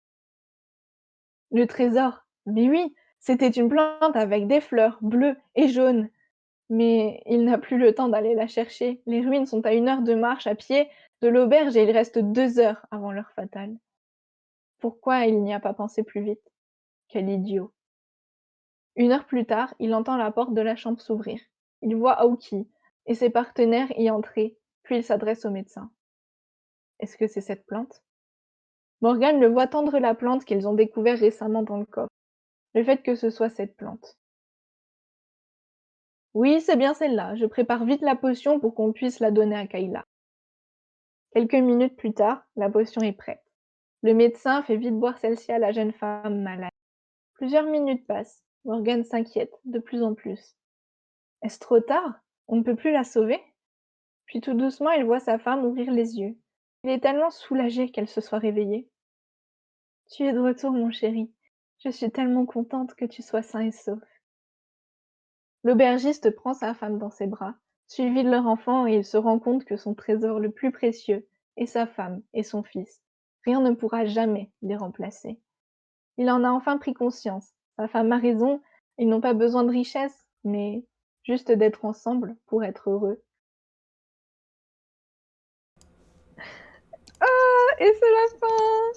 Le trésor, mais oui, c'était une plante avec des fleurs bleues et jaunes. Mais il n'a plus le temps d'aller la chercher. Les ruines sont à 1 heure de marche à pied de l'auberge et il reste 2 heures avant l'heure fatale. Pourquoi il n'y a pas pensé plus vite? Quel idiot. 1 heure plus tard, il entend la porte de la chambre s'ouvrir. Il voit Aoki et ses partenaires y entrer, puis il s'adresse au médecin. Est-ce que c'est cette plante? Morgan le voit tendre la plante qu'ils ont découvert récemment dans le coffre. Le fait que ce soit cette plante. Oui, c'est bien celle-là. Je prépare vite la potion pour qu'on puisse la donner à Kayla. Quelques minutes plus tard, la potion est prête. Le médecin fait vite boire celle-ci à la jeune femme malade. Plusieurs minutes passent. Morgan s'inquiète de plus en plus. Est-ce trop tard? On ne peut plus la sauver? Puis tout doucement, il voit sa femme ouvrir les yeux. Il est tellement soulagé qu'elle se soit réveillée. Tu es de retour, mon chéri. Je suis tellement contente que tu sois sain et sauf. L'aubergiste prend sa femme dans ses bras, suivi de leur enfant, et il se rend compte que son trésor le plus précieux est sa femme et son fils. Rien ne pourra jamais les remplacer. Il en a enfin pris conscience. Sa femme a raison, ils n'ont pas besoin de richesse, mais juste d'être ensemble pour être heureux. Ah, et c'est la fin!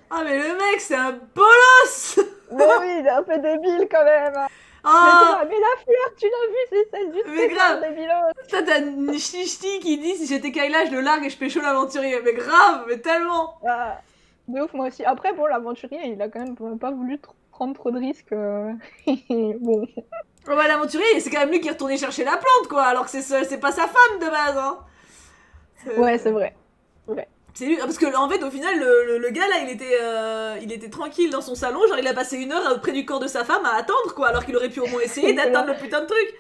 Ah, mais le mec, c'est un bolos! Mais oui, il est un peu débile quand même! Ah, Mais la fleur, tu l'as vu, c'est celle du mais trésor, grave! débilos! Ça, t'as Nishti qui dit si j'étais Kayla, je le largue et je pécho l'aventurier. Mais grave, mais tellement! Ah, de ouf, moi aussi. Après, bon, l'aventurier, il a quand même pas voulu prendre trop de risques. Bon. Oh, bah, l'aventurier, c'est quand même lui qui est retourné chercher la plante, quoi, alors que c'est pas sa femme de base, hein! Ouais, c'est vrai. Ouais. C'est lui, parce que en fait, au final, le gars là, il était tranquille dans son salon, genre il a passé 1 heure près du corps de sa femme à attendre, quoi, alors qu'il aurait pu au moins essayer d'atteindre le putain de truc.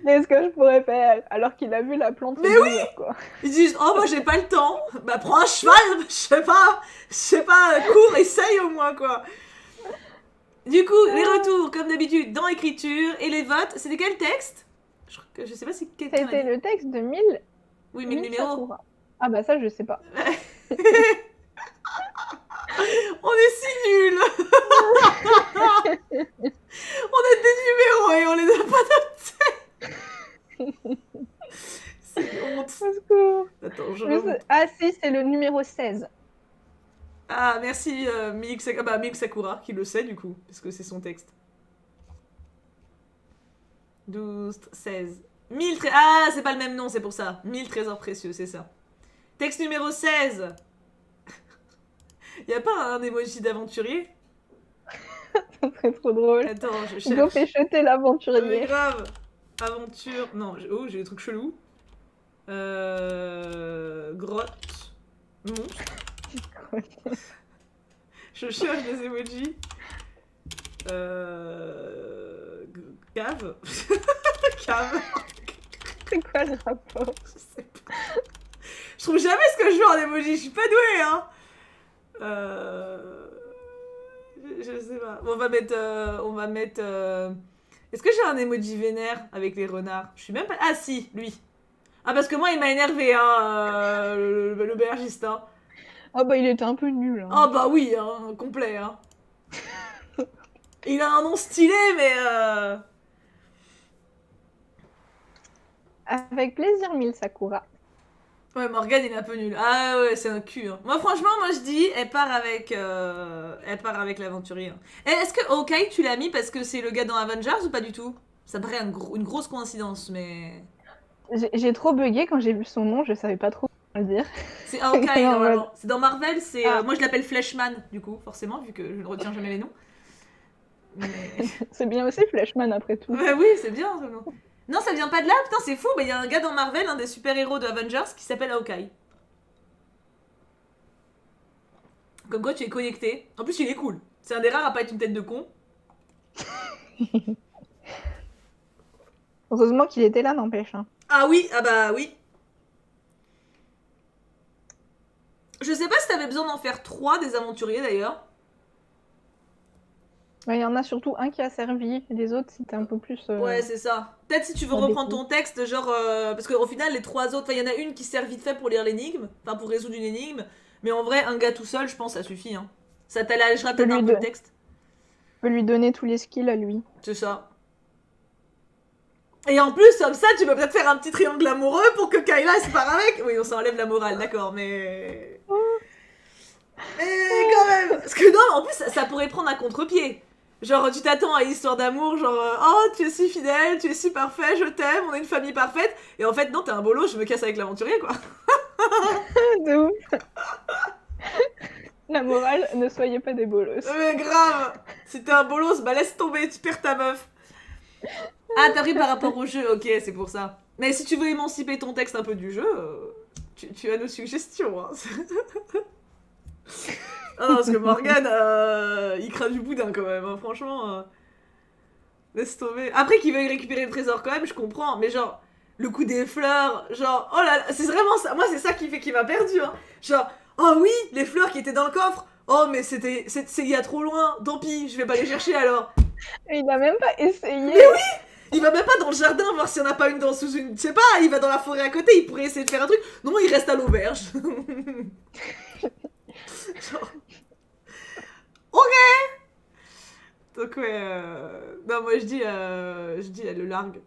Qu'est-ce que je pourrais faire alors qu'il a vu la plante Mais ces 2 heures, quoi. Ils disent, oh, moi j'ai pas le temps. Bah, prends un cheval, je sais pas, cours, essaye au moins, quoi. Du coup, les retours, comme d'habitude, dans l'écriture et les votes, c'était quel texte? Je sais pas si quelqu'un a C'était dit. le texte de 1000, Oui, mais le 1000 numéro. Sakura. Ah bah ça, je sais pas. On est si nuls. On a des numéros et on les a pas notés. C'est honte. Au secours. Attends, je remonte. Ah si, c'est le numéro 16. Ah, merci Milk Sakura qui le sait du coup, parce que c'est son texte. 12, 16. 1000 trésors. Ah, c'est pas le même nom, c'est pour ça. 1000 trésors précieux, c'est ça. Texte numéro 16. Y'a pas un emoji d'aventurier? Ça serait trop drôle. Attends, je Go cherche. péchoter Mais l'aventurier. grave. Aventure. Non, j'ai des trucs chelous. Grotte. Monstre. Je cherche des emojis. Cave. Cave. C'est quoi le rapport? Je sais pas. Je trouve jamais ce que je veux en emoji, je suis pas douée, hein. Je sais pas. On va mettre. Est-ce que j'ai un emoji vénère avec les renards? Je suis même pas. Ah si, lui. Ah parce que moi il m'a énervé, hein, l'aubergiste, hein. Ah bah il était un peu nul. Hein. Ah bah oui, hein, complet, hein. Il a un nom stylé, mais Avec plaisir, 1000 Sakura. ouais, Morgane il est un peu nul. Ah ouais, c'est un cul. Hein. Moi franchement, moi je dis, elle part avec l'aventurier. Hein. Et est-ce que Hawkeye tu l'as mis parce que c'est le gars dans Avengers ou pas du tout? Ça me paraît une grosse coïncidence, mais... J'ai trop bugué quand j'ai vu son nom, je savais pas trop comment le dire. C'est Hawkeye normalement. C'est dans Marvel, c'est... Ah. moi je l'appelle Fleshman, du coup, forcément, vu que je ne retiens jamais les noms. Mais... C'est bien aussi Flashman après tout. ouais, oui, c'est bien ce nom. Non, ça vient pas de là, putain, c'est fou. Bah, y a un gars dans Marvel, un des super-héros de Avengers, qui s'appelle Hawkeye. Comme quoi, tu es connecté. En plus, il est cool. C'est un des rares à pas être une tête de con. Heureusement qu'il était là, n'empêche. Hein. Ah oui, ah bah oui. Je sais pas si t'avais besoin d'en faire 3 des aventuriers d'ailleurs. Il y en a surtout un qui a servi, les autres c'était un peu plus. Ouais, c'est ça. Peut-être si tu veux en reprendre déco. ton texte, genre. Parce qu'au final, les 3 autres. Enfin, il y en a une qui sert vite fait pour lire l'énigme. Enfin, pour résoudre une énigme. Mais en vrai, un gars tout seul, je pense, ça suffit. Hein. Ça t'allégera peut-être un peu le texte. Je peux lui donner tous les skills à lui. C'est ça. Et en plus, comme ça, tu peux peut-être faire un petit triangle amoureux pour que Kayla se part avec. Oui, on s'enlève la morale, d'accord, mais. Mais quand même. Parce que non, en plus, ça pourrait prendre un contre-pied. Genre, tu t'attends à une histoire d'amour, genre, oh, tu es si fidèle, tu es si parfait, je t'aime, on est une famille parfaite. Et en fait, non, t'es un bolo, je me casse avec l'aventurier, quoi. De ouf. La morale, ne soyez pas des bolos. Mais grave. Si t'es un bolos, bah laisse tomber, tu perds ta meuf. Ah, t'as pris par rapport au jeu, ok, c'est pour ça. Mais si tu veux émanciper ton texte un peu du jeu, tu as nos suggestions. Hein. Ah non, parce que Morgane, il craint du boudin quand même, hein, franchement. Laisse tomber. Après qu'il veuille récupérer le trésor quand même, je comprends, mais genre, le coup des fleurs, genre, oh là là, c'est vraiment ça. Moi, c'est ça qui fait qu'il m'a perdu. Hein. Genre, oh oui, les fleurs qui étaient dans le coffre. Oh, mais c'est il y a trop loin, tant pis, je vais pas les chercher alors. Et il a même pas essayé. Mais oui! Il va même pas dans le jardin voir s'il y en a pas une dans sous une. Je sais pas, il va dans la forêt à côté, il pourrait essayer de faire un truc. Non, il reste à l'auberge. Genre. Ok! Donc, ouais. Non, moi je dis, elle le largue.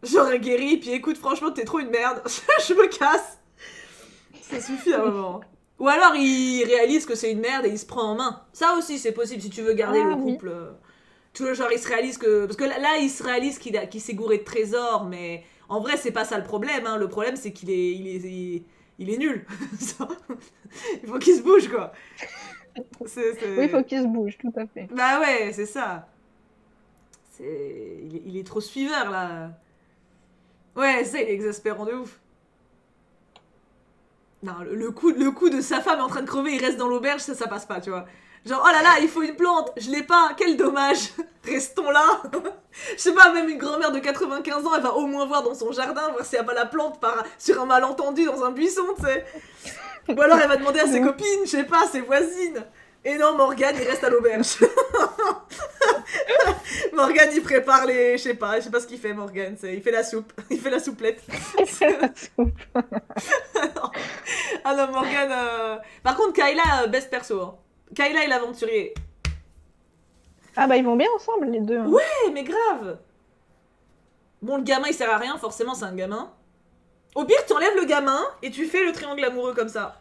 J'aurais guéri, puis écoute, franchement, t'es trop une merde. Je me casse. Ça suffit à un moment. Ou alors il réalise que c'est une merde et il se prend en main. Ça aussi, c'est possible si tu veux garder le couple. Oui. Tu vois, genre, il se réalise que. Parce que là, il se réalise qu'il s'est gouré de trésors, mais en vrai, c'est pas ça le problème. Hein. Le problème, c'est qu'il est. Il est nul. Il faut qu'il se bouge, quoi. Oui, il faut qu'il se bouge, tout à fait. Bah ouais, c'est ça. Il est trop suiveur, là. Ouais, ça, il est exaspérant de ouf. Non, le coup de sa femme est en train de crever, il reste dans l'auberge, ça passe pas, tu vois. Genre, oh là là, il faut une plante, je l'ai pas, quel dommage, restons là. Je sais pas, même une grand-mère de 95 ans, elle va au moins voir dans son jardin, voir s'il y a pas la plante sur un malentendu dans un buisson, tu sais. Ou alors elle va demander à ses copines, je sais pas, ses voisines. Et non, Morgane, il reste à l'auberge. Morgane, il prépare les... Je sais pas ce qu'il fait, Morgane. Il fait la soupe. Il fait la souplette. Il fait la soupe. Ah non, Morgane... Par contre, Kayla, best perso. Hein. Kayla et l'aventurier. Ah bah, ils vont bien ensemble, les deux. Hein. Ouais, mais grave. Bon, le gamin, il sert à rien. Forcément, c'est un gamin. Au pire, tu enlèves le gamin et tu fais le triangle amoureux comme ça.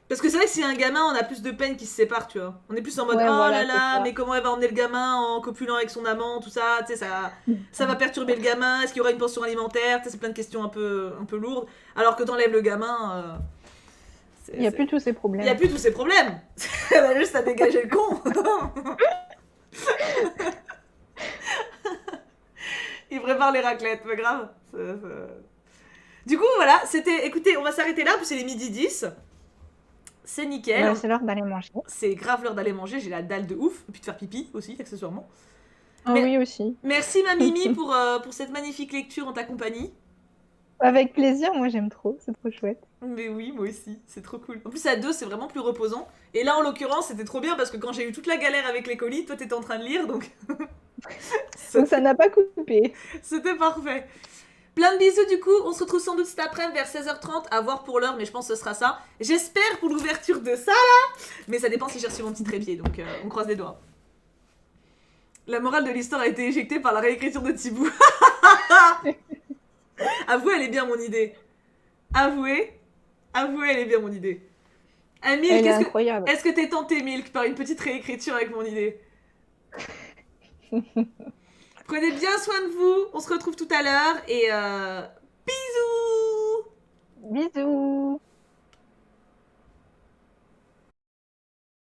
Parce que c'est vrai que si un gamin, on a plus de peine qu'ils se séparent, tu vois. On est plus en mode, ouais, oh voilà, là là, mais comment elle va emmener le gamin en copulant avec son amant, tout ça, tu sais, ça va perturber le gamin, est-ce qu'il y aura une pension alimentaire, tu sais, c'est plein de questions un peu lourdes. Alors que t'enlèves le gamin... il n'y a plus tous ces problèmes. Il n'y a plus tous ces problèmes. Elle a juste à dégager le con. Il prépare les raclettes, mais grave. Du coup, voilà, c'était... Écoutez, on va s'arrêter là, parce que c'est les 12h10. C'est nickel. C'est l'heure d'aller manger. C'est grave l'heure d'aller manger, j'ai la dalle de ouf. Et puis de faire pipi aussi, accessoirement. Ah oui, aussi. Merci ma Mimi pour cette magnifique lecture en ta compagnie. Avec plaisir, moi j'aime trop, c'est trop chouette. Mais oui, moi aussi, c'est trop cool. En plus à deux, c'est vraiment plus reposant. Et là, en l'occurrence, c'était trop bien parce que quand j'ai eu toute la galère avec les colis, toi t'étais en train de lire, donc... Donc ça n'a pas coupé. C'était parfait. Plein de bisous du coup, on se retrouve sans doute cet après-midi vers 16h30, à voir pour l'heure, mais je pense que ce sera ça. J'espère pour l'ouverture de ça là, mais ça dépend si j'ai reçu mon petit trépied, donc on croise les doigts. La morale de l'histoire a été éjectée par la réécriture de Thibaut. Avouez, elle est bien mon idée. Avouez, elle est bien mon idée. Milk, est-ce que t'es tentée, Milk, par une petite réécriture avec mon idée? Prenez bien soin de vous, on se retrouve tout à l'heure et bisous. Bisous.